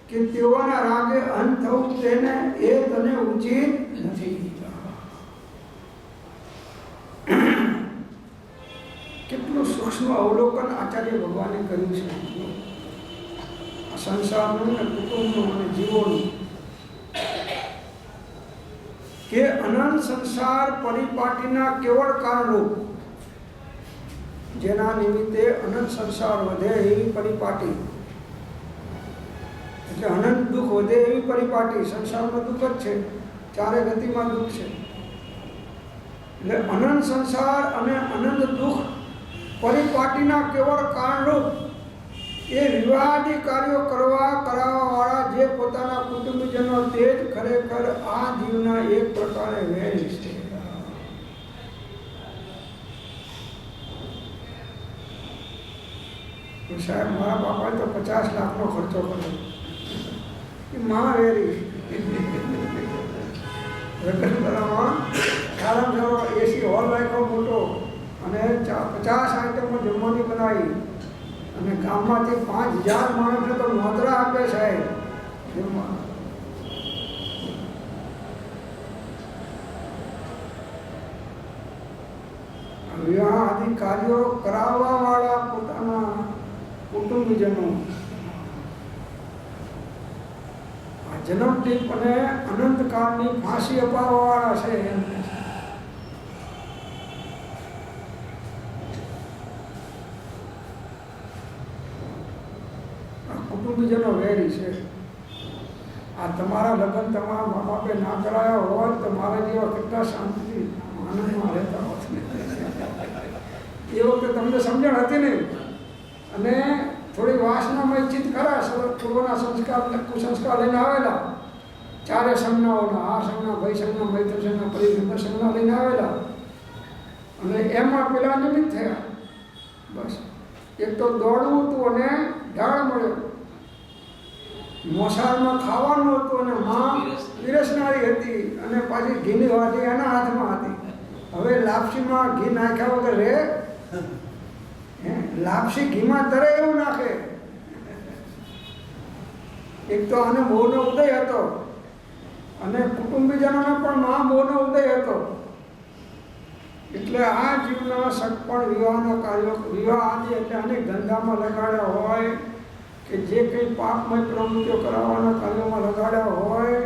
કે તેઓના રાગે અંત થવું, તેને એ તને ઉચિત નથી. કેટલું સૂક્ષ્મ અવલોકન આચાર્ય ભગવાને કર્યું છે આ સંસારનું ને કુટુંબનું અને જીવોનું, કે અનંત સંસાર પરિપાટીના કેવળ કારણરૂપ, જેના નિમિત્તે અનંત સંસાર વધે એવી પરિપાટી, એટલે અનંત દુઃખ વધે એવી પરિપાટી. સંસારમાં દુઃખ જ છે, ચારે ગતિમાં દુઃખ છે. એટલે અનંત સંસાર અને અનંત દુઃખ પરિપાટીના કેવળ કારણરૂપ એ વિવાહાદી કાર્યો કરાવવાવાળા જે પોતાના કુટુંબીજનો, તે જ ખરેખર આ જીવના એક પ્રકારે વેરી છે. સાહેબ, મારા બાપાએ તો 50 લાખનો ખર્ચો કર્યો, મહાવેરી. રતન કલામાં સારામાં સારો એસી હોલ રાખ્યો મોટો, અને 50 આઈટમો જમવાની બનાવી, અને ગામમાંથી 5000 માણસને તો નોતરા આપે સાહેબ જમવા. વિવાહ આદિ કાર્યો કરાવવાવાળા પોતાના કુટુંબીજનો આ જન્મદીપ અને અનંતકાળની ફાંસી અપાવવાવાળા છે. કુટુંબીજનો વેરી છે. આ તમારા લગ્ન તમારા મા બાપે ના કરાયા હોય તો મારા જેવા કેટલા શાંતિથી આનંદમાં રહેતા હોત. એ વખતે તમને સમજણ હતી નહીં, અને થોડી વાસનામય ચિત્ત ખરા, પૂર્વના સંસ્કાર કુસંસ્કાર લઈને આવેલા, ચારે સંજ્ઞાઓના, આ સંજ્ઞા, ભય સંજ્ઞા, મૈત્ર સંજ્ઞા, પરિવર્તન સંજ્ઞા લઈને આવેલા, અને એમાં પેલા નિમિત્ત થયા. બસ એક તો દોડવું હતું અને ઢાળ મળ્યો, મોસાળમાં ખાવાનું હતું અને માં પીરસનારી હતી, અને પાછી ઘીની વાટી એના હાથમાં હતી. હવે લાપસીમાં ઘી નાખ્યા વગર રે? લાપસી ઘીમાં તરે એવું નાખે. એક તો આને મોહનો ઉદય હતો, અને કુટુંબીજનોને પણ મહા મોહનો ઉદય હતો. એટલે આ જીવના સગપણ વિવાહના કાર્યો, વિવાહ આદિ એટલે અનેક ધંધામાં લગાડ્યા હોય કે જે કંઈ પાપમય પ્રવૃત્તિઓ કરાવવાના કાર્યોમાં લગાડ્યા હોય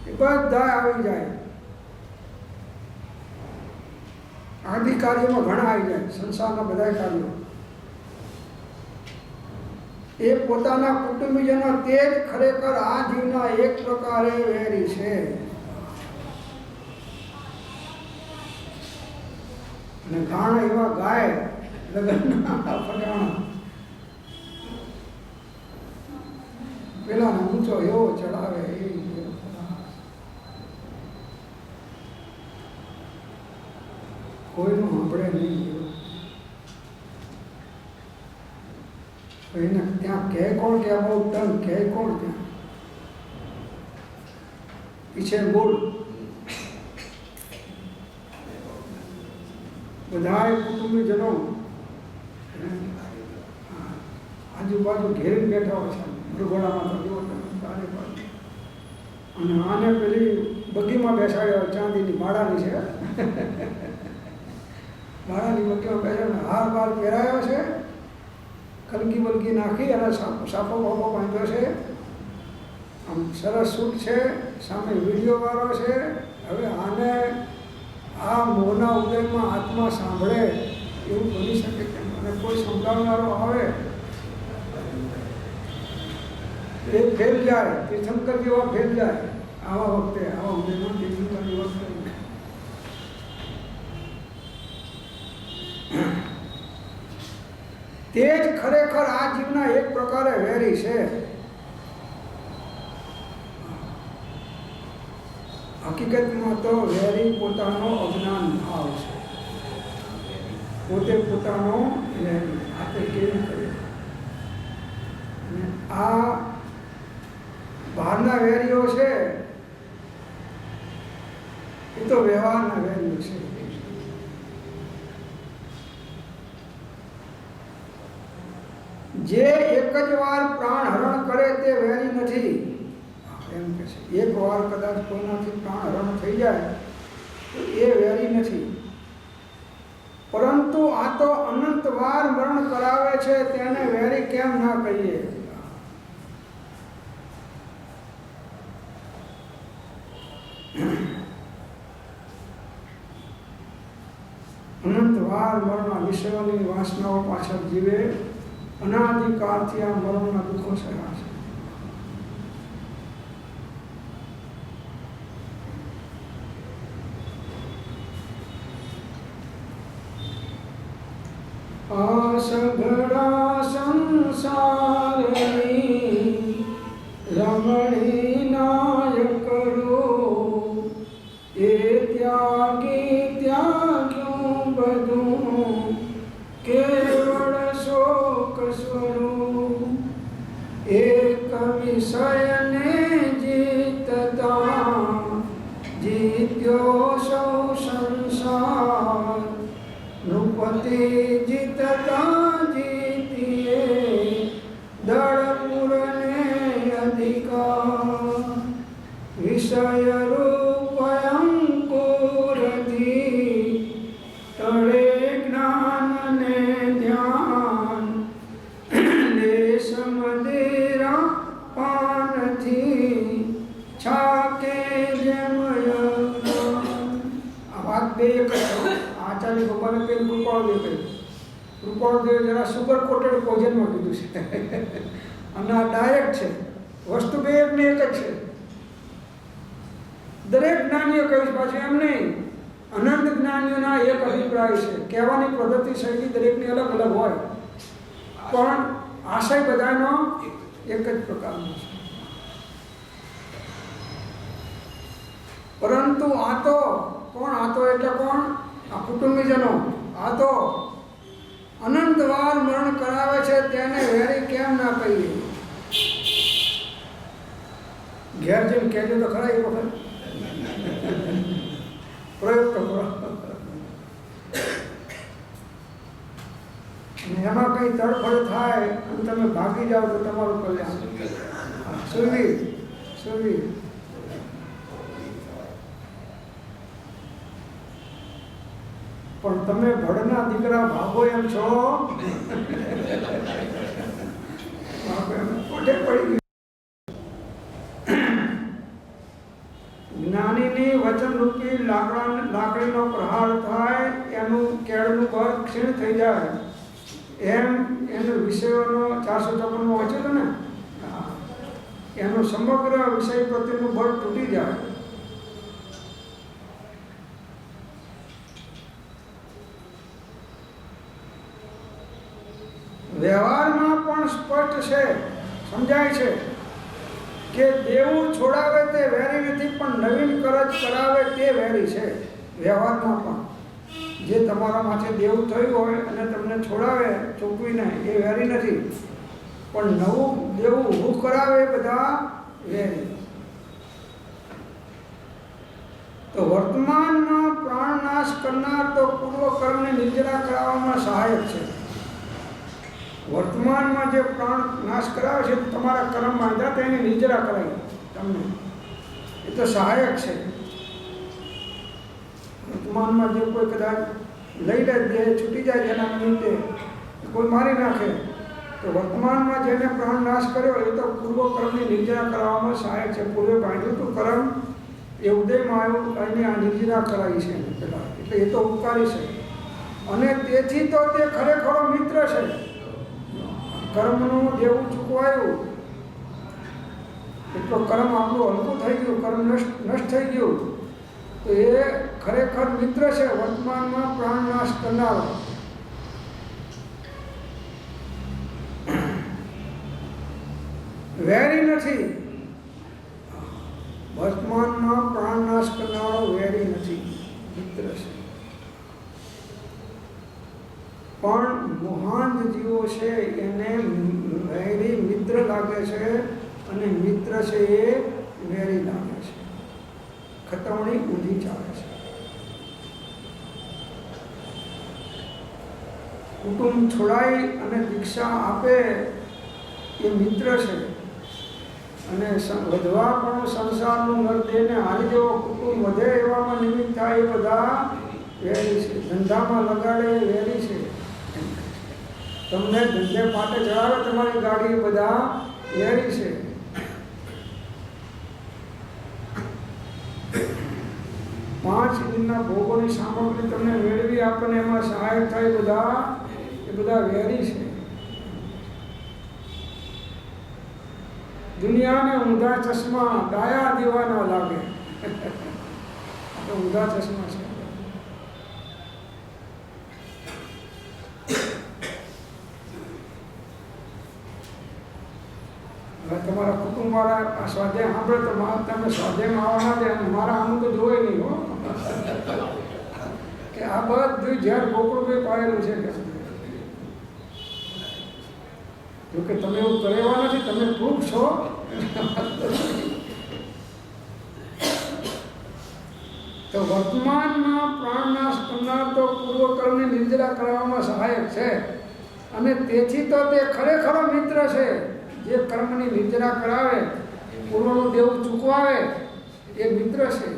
એ બધા આવી જાય. આદિ કાર્યોમાં ઘણા આવી જાય, સંસારના બધા કાર્યો. એ પોતાના કુટુંબીજનો તે જ ખરેખર આ જીવના એક પ્રકારે વેરી છે. અને ગાણા એવા ગાય લગ્નના ફટાણા, પેલાને ઊંચો એવો ચડાવે, કોઈનું સાંભળે નહીં. એને ત્યાં કહે કોણ કે બહુ ટંગ કહે કોણ ત્યાં પીછે બોલ. બધા કુટુંબીજનો આજુબાજુ ઘેરી બેઠા હોય છે મૃગોળામાં, તો જુઓ તમે ચારે બાજુ. અને આને પેલી બગીમાં બેસાડ્યા ચાંદીની માળાની છે, માળાની બગીમાં બેસાડ્યા, હાર બાર પહેરાયો છે, કલગી બલગી નાખી અને સાફો બાફો બાંધ્યો છે, આમ સરસ સૂટ છે, સામે વિડીયો વાળો છે. હવે આને આ મોહના ઉદયમાં આત્મા સાંભળે એવું બની શકે કેમ? અને કોઈ સંભળાવનારો આવે એ ફેલ જાય, તીર્થંકર જેવા ફેલ જાય આવા વખતે, આવા ઉદયમાં તીર્થંકરની વખતે. તે જ ખરેખર આ જીવના એક પ્રકારે વેરી છે. હકીકતમાં તો વેરી પોતાનો અજ્ઞાન ભાવ છે, પોતે પોતાનો વેરી. આ તે કેવી કરે? અને આ બહારના વેરીઓ છે એ તો વ્યવહારના વેરીઓ છે. જે એક જ વાર પ્રાણ હરણ કરે તે વેરી નથી, એમ કે છે. એક વાર કદાચ કોઈનાથી પ્રાણ હરણ થઈ જાય તો એ વેરી નથી. પરંતુ આ તો અનંત વાર મરણ કરાવે છે, તેને વેરી કેમ ના કહીએ? અનંત વાર મરણ વિષયોની વાસનાઓ પાછળ જીવે, અનાદિકાળથી આ મરણના દુઃખો સહ્યા છે. આ સઘળા સંસારની રમણી નાય કરો, એ ત્યાગી ત્યાગ્યું બધું, કેવળ શોક સ્વરૂપ. એક વિષયને જીતતા જીત્યો સૌ સંસાર, નૃપતિ જીતતા જીતીએ દળપુરને અધિકાર. વિષય રૂપ અંકુરથી તળે જ્ઞાન ને ધ્યાન, દેશ મદિરા પાનથી છાકે જેમ યજ્ઞ. આ વાત બે એક જ આચાર્ય ભગવાને કહ્યું, કૃપાળદેવ કહ્યું. કૃપાળદેવ જરા સુગર કોટેડ ભોજનમાં કીધું છે અને આ ડાયરેક્ટ છે. વસ્તુ બે એકને એક જ છે. દરેક જ્ઞાનીઓ કહ્યું પાછું એમ નહીં. અનંત જ્ઞાનીઓના એક અભિપ્રાય છે. કહેવાની પદ્ધતિ શૈલી દરેકની અલગ અલગ હોય, પણ આશય બધાનો એક જ પ્રકારનો છે. પરંતુ આ તો કોણ? આ તો એટલે કોણ? આ કુટુંબીજનો. આ તો અનંત વાર મરણ કરાવે છે, તેને વેરી કેમ ના કહીએ? ઘેર જઈને કહેજો તો ખરા એક વખત પ્રયોગ કરો. એમાં કંઈ તડફડ થાય અને તમે ભાગી જાઓ તો તમારું કલ્યાણ. સુરવીર સુરવીર પણ તમે ભડના દીકરા ભાગો એમ છો. ભાગો એમ કોઠે પડી ગયું. જ્ઞાનીની વચનરૂપી લાકડીનો પ્રહાર થાય એનું કેળનું ઘર ક્ષીણ થઈ જાય એમ એનો વિષયોનો 456 વાંચ્યો હતો ને, એનો સમગ્ર વિષય પ્રત્યેનું બળ તૂટી જાય. વ્યવહારમાં પણ સ્પષ્ટ છે, સમજાય છે કે દેવું છોડાવે તે વેરી નથી, પણ નવીન કરજ કરાવે તે વેરી છે. વ્યવહારમાં પણ જે તમારા માથે દેવું થયું હોય અને તમને છોડાવે ચૂકવીને એ વેરી નથી, પણ નવું દેવું ઊભું કરાવે એ બધા વેરી. તો વર્તમાનમાં પ્રાણનાશ કરનાર તો પૂર્વ કર્મની નિર્જરા કરાવવામાં સહાયક છે. વર્તમાનમાં જે પ્રાણ નાશ કરાવે છે તમારા કર્મ બાંધ્યા તો એને નિર્જરા કરાવી તમને, એ તો સહાયક છે. વર્તમાનમાં જે કોઈ કદાચ લઈ લે દેહ છૂટી જાય જેના નિમિત્તે કોઈ મારી નાખે તો વર્તમાનમાં જેને પ્રાણ નાશ કર્યો એ તો પૂર્વ કર્મની નિર્જરા કરાવવામાં સહાયક છે. પૂર્વે બાંધ્યું હતું કર્મ એ ઉદયમાં આવ્યું અને આ નિર્જરા કરાવી છે પેલા, એટલે એ તો ઉપકારી છે અને તેથી તો તે ખરેખરો મિત્ર છે. કર્મનું દેવું ચૂકવાયું એટલો કર્મ આપણું હલકું થઈ ગયું, કર્મ નષ્ટ થઈ ગયું તો એ ખરેખર મિત્ર છે. વર્તમાનમાં પ્રાણ નાશ કરનારો વેરી નથી. વર્તમાનમાં પ્રાણ નાશ કરનારો વેરી નથી, મિત્ર છે. પણ મોહાંત જીવો છે એને વેરી મિત્ર લાગે છે અને મિત્ર છે એ વેરી લાગે છે. ખતવણી ઊંધી ચાલે છે. કુટુંબ છોડાઈ અને દીક્ષા આપે એ મિત્ર છે અને વધવા પણ સંસારનું નરદેહને હારી જેવો કુટુંબ વધે એવામાં નિમિત્ત થાય એ બધા વેરી છે. ધંધામાં લગાડે એ વેરી છે. તમને ધંધે પાટે ચડાવે તમારી ગાડી બધા વેરી છે. પાંચ દિનના ભોગોની સામગ્રી તમને મેળવી આપણને એમાં સહાયક થાય એ બધા વેરી છે. દુનિયાને ઊંધા ચશ્મા ડાયા દીવાના લાગે તો ઊંધા ચશ્મા છે. તમારા કુટુંબવાળા આ સ્વાધ્યાય સાંભળે તો તમે સ્વાધ્યાયમાં આવવાના દે અને મારા આમ તો જોવે નહીં હો કે આ બધું ઝેર ગોકળભાઈ પાડેલું છે કે જોકે તમે એવું કરેવા નથી, તમે પ્રૂફ છો. તો વર્તમાનમાં પ્રાણનાશ કરનાર તો પૂર્વ કર્મની નિર્જરા કરવામાં સહાયક છે અને તેથી તો તે ખરેખરો મિત્ર છે. જે કર્મની નિર્જરા કરાવે, પૂર્વનું દેવું ચૂકવાવે એ મિત્ર છે.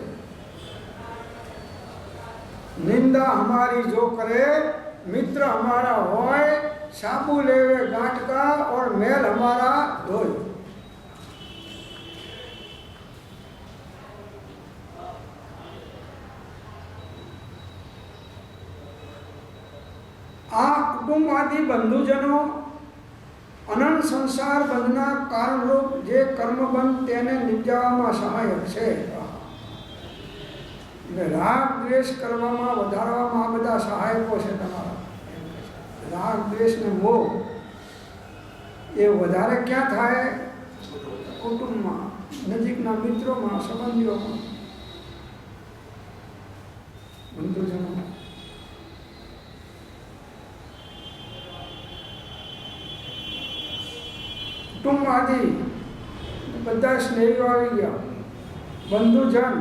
નિંદા हमारी जो करे मित्र हमारा होय, साबु लेवे गांठ का और मैल हमारा धोय. આ કુટુંબ આદિ બંધુજનો અનંત સંસાર બંધના કારણરૂપ જે કર્મબંધ તેને નિપજાવવામાં સહાયક છે. રાગ દ્વેષ કરવામાં વધારવામાં આ બધા સહાયકો છે તમારા. રાગ દ્વેષ ને મોહ એ વધારે ક્યાં થાય? કુટુંબમાં, નજીકના મિત્રોમાં, સંબંધીઓમાં, બંધુજનોમાં. કુટુંબ આદિ બધા સ્નેહીઓ આવી ગયા. બંધુજન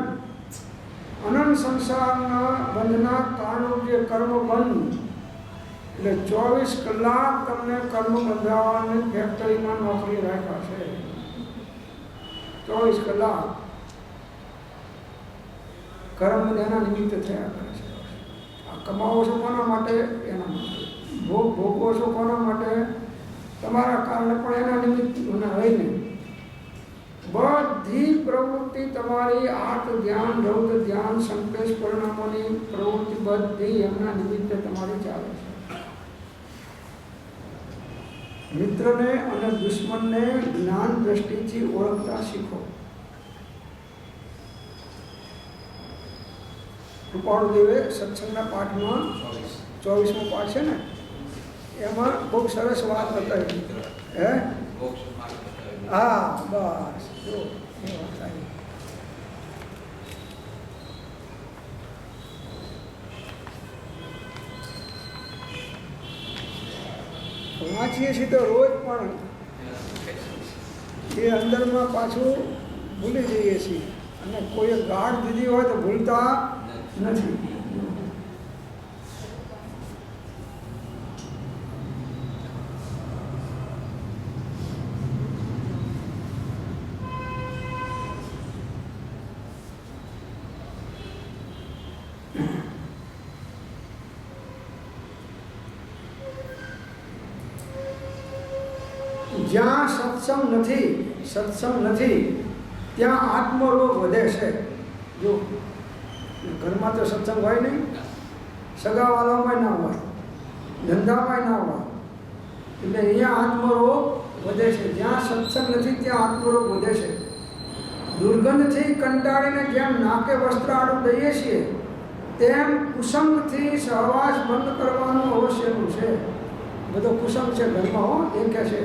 અનંત સંસારના બંધના કારણો જે કર્મ બંધ એટલે 24 કલાક તમને કર્મ બંધાવવાની ફેક્ટરીમાં નોકરી રાખ્યા છે. 24 કલાક કર્મ એના નિમિત્તે થયા કરે છે. કમાવો છો કોના માટે? એના માટે. ભોગ ભોગવો છો કોના માટે? તમારા કારણે પણ એના નિમિત્ત રહીને. બધી પ્રવૃત્તિ તમારી આર્ત ધ્યાન, રૌદ્ર ધ્યાન, સંકેશ પરિણામોની પ્રવૃત્તિ બધી એમના નિમિત્તે તમારી ચાલે છે. મિત્રને અને દુશ્મનને જ્ઞાન દ્રષ્ટિથી ઓળખતા શીખો. કૃપાળુદેવે સત્સંગના પાઠમાં 24મો પાઠ છે ને, એમાં બહુ સરસ વાત બતાવી. હે હા, બસ જો એ વાત આવી. વાંચીએ છીએ તો રોજ, પણ એ અંદરમાં પાછું ભૂલી જઈએ છીએ, અને કોઈએ ગાઢ દીધી હોય તો ભૂલતા નથી. જ્યાં સત્સંગ નથી ત્યાં આત્મરોગ વધે છે. જો ઘરમાં તો સત્સંગ હોય નહીં, સગાવાલામાં ના હોય, ધંધામાં ના હોય, એટલે અહીંયા આત્મરોગ વધે છે. જ્યાં સત્સંગ નથી ત્યાં આત્મરોગ વધે છે. દુર્ગંધથી કંટાળીને જેમ નાકે વસ્ત્ર આડું દઈએ છીએ, તેમ કુસંગથી સહવાસ બંધ કરવાનું અવશ્યનું છે. બધો કુસંગ છે ઘરમાં, હો એ કહે છે.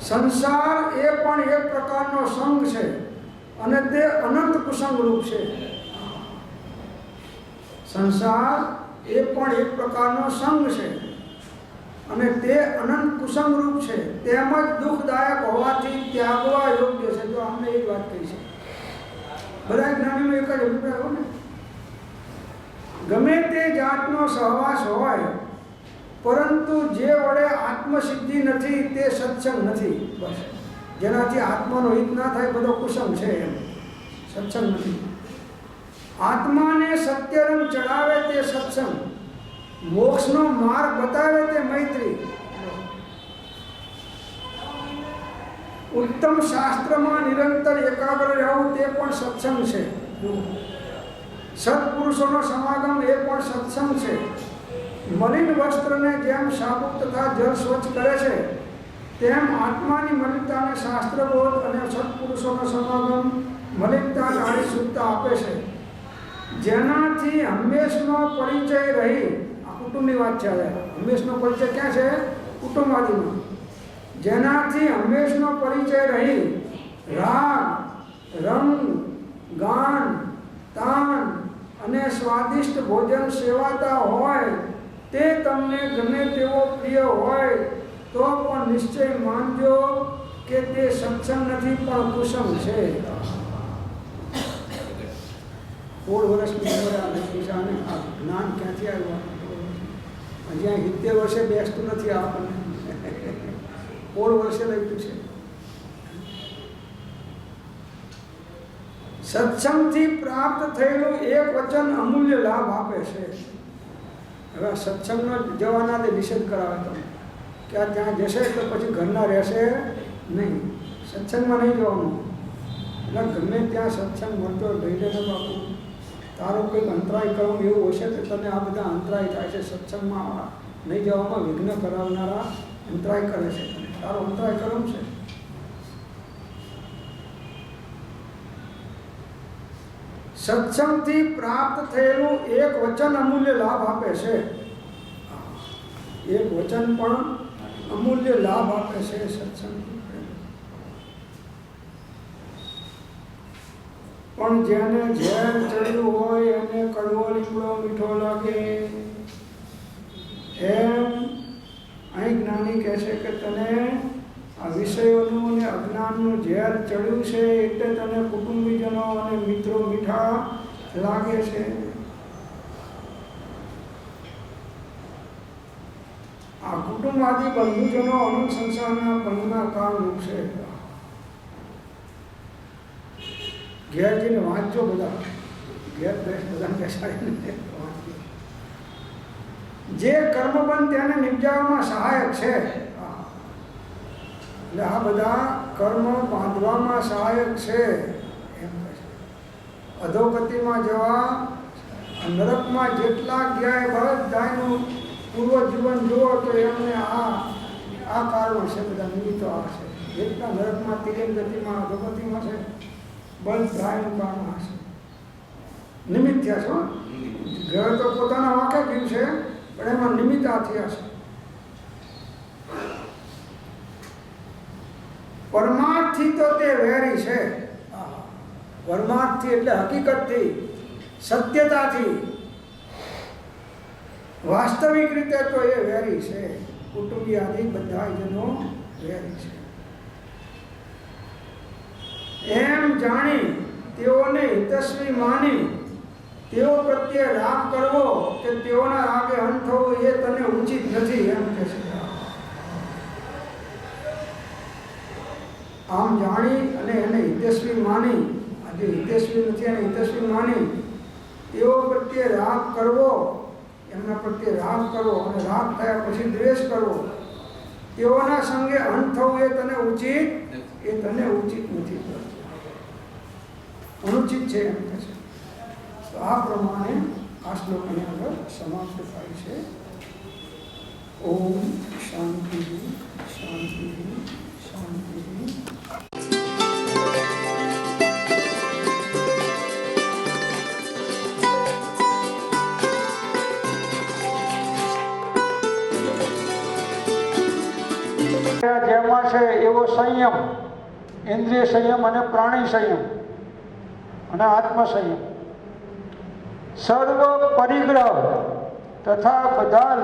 સંસાર એ પણ એક પ્રકારનો સંગ છે, અને તે અનંત કુસંગ રૂપ છે. સંસાર એ પણ એક પ્રકારનો સંગ છે, અને તે અનંત કુસંગ રૂપ છે. તેમજ દુઃખદાયક હોવાથી ત્યાગવા યોગ્ય છે. જો અમને એ વાત કહી છે. બધા જ્ઞાનીનો એક જ અભિપ્રાય હોય ને, ગમે તે જાતનો સહવાસ હોય, પરંતુ જે વડે આત્મસિદ્ધિ નથી તે સત્સંગ નથી. બસ, જેનાથી આત્માનો હિત ના થાય બધો કુસંગ છે, એમ સત્સંગ નથી. આત્માને સત્યરંગ ચડાવે તે સત્સંગ, મોક્ષનો માર્ગ બતાવે તે મૈત્રી, ઉત્તમ શાસ્ત્રમાં નિરંતર એકાગ્ર રહેવું તે પણ સત્સંગ છે. સત્પુરુષોનો સમાગમ એ પણ સત્સંગ છે. મલિન વસ્ત્રને જેમ સાબુ તથા જળ સ્વચ્છ કરે છે, તેમ આત્માની મલિનતાને શાસ્ત્રબોધ અને સત્પુરુષોનો સમાગમ મલિનતા ટાળી શુદ્ધતા આપે છે. જેનાથી હંમેશનો પરિચય રહી, આ કુટુંબની વાત છે. હંમેશનો પરિચય ક્યાં છે? કુટુંબાદીમાં. જેનાથી હંમેશનો પરિચય રહી રાગ, રંગ, ગાન, તાન અને સ્વાદિષ્ટ ભોજન સેવાતા હોય, તે તમને ગમે તેવો પ્રિય હોય તો પણ નિશ્ચય માનજો કે તે સત્સંગ નથી પણ કુસંગ છે. 16 વર્ષની ઉંમરે આ લખ્યું છે. આ જ્ઞાન ક્યાંથી આવ્યું? હજી 70 વર્ષે બેસતું નથી આપણને. 16 વર્ષે લખ્યું છે. સત્સંગથી પ્રાપ્ત થયેલું એક વચન અમૂલ્ય લાભ આપે છે. હવે સત્સંગનો જવાના તે નિષેધ કરાવે તમે કે આ ત્યાં જશે તો પછી ઘરના રહેશે નહીં, સત્સંગમાં નહીં જવાનું. એટલે ગમે ત્યાં સત્સંગ મળતો લઈ લેને બાપુ. તારો કંઈક અંતરાય કરવું એવું હશે તો તને આ બધા અંતરાય થાય છે. સત્સંગમાં નહીં જવામાં વિઘ્ન કરાવનારા અંતરાય કરે છે. તારો અંતરાય કરવું છે. સત્સંગથી પ્રાપ્ત થયેલું એક વચન અમૂલ્ય લાભ આપે છે. એક વચન પણ અમૂલ્ય લાભ આપે છે સત્સંગથી. પણ જેને ઝેર ચડ્યું હોય અને કડવો લીમડો મીઠો લાગે, એમ અહીં જ્ઞાની કહે છે કે તને આ વિષયોનું અને અજ્ઞાનનું ઝેર ચડ્યું છે, એટલે તને કુટુંબીજનો અને મિત્રો મીઠા લાગે છે. આ કુટુંબાદી બંધુજનો અનંત સંસારના બંધના કારણરૂપ છે. ઘેર જઈને વાંચજો બધા, ઘેર બેસ બધાને બેસાડીને વાંચજો. જે કર્મબંધ તેને નિપજાવવામાં સહાયક છે. એટલે આ બધા કર્મ બાંધવામાં સહાયક છે એમ કહે છે. અધોગતિમાં જવા, નરકમાં જેટલા ગયા એ બધાનું પૂર્વ જીવન જુઓ તો એમને આ કારણો છે, બધા નિમિત્તો આ છે. જેટલા નરકમાં, તિર્યક ગતિમાં, અધોગતિમાં છે, બધાનું કારણ આ છે. નિમિત્ત થયા છો. ઘર તો પોતાના વાંકે ગયું છે, પણ એમાં નિમિત્ત આ થયા છે. પરમાર્થથી તો તે વેરી છે. પરમાર્થથી એટલે હકીકતથી, સત્યતાથી, વાસ્તવિક રીતે તો એ વેરી છે. કુટુંબી આદિ બધા જનો વેરી છે. એમ જાણી તેઓને હિતસ્વી માની તેઓ પ્રત્યે રાગ કરવો કે તેઓના રાગે અંત થવો એ તને ઉચિત નથી એમ કહે છે. આમ જાણી અને એને હિતેશ્વી માની, આજે હિતેશ્વી નથી અને હિતેશ્વી માની તેઓ પ્રત્યે રાગ કરવો, એમના પ્રત્યે રાગ કરવો અને રાગ થયા પછી દ્વેષ કરવો, તેઓના સંગે અંત થવું એ તને ઉચિત નથી, અનુચિત છે એમ કહે છે. તો આ પ્રમાણે આ શ્લોકની આગળ સમાપ્ત થાય છે. ઓમ શાંતિ શાંતિ શાંતિ. જેમાં છે એવો સંયમ, ઇન્દ્રિય સંયમ અને પ્રાણી સંયમ અને આત્મ સંયમ, સર્વ પરિગ્રહ તથા બધા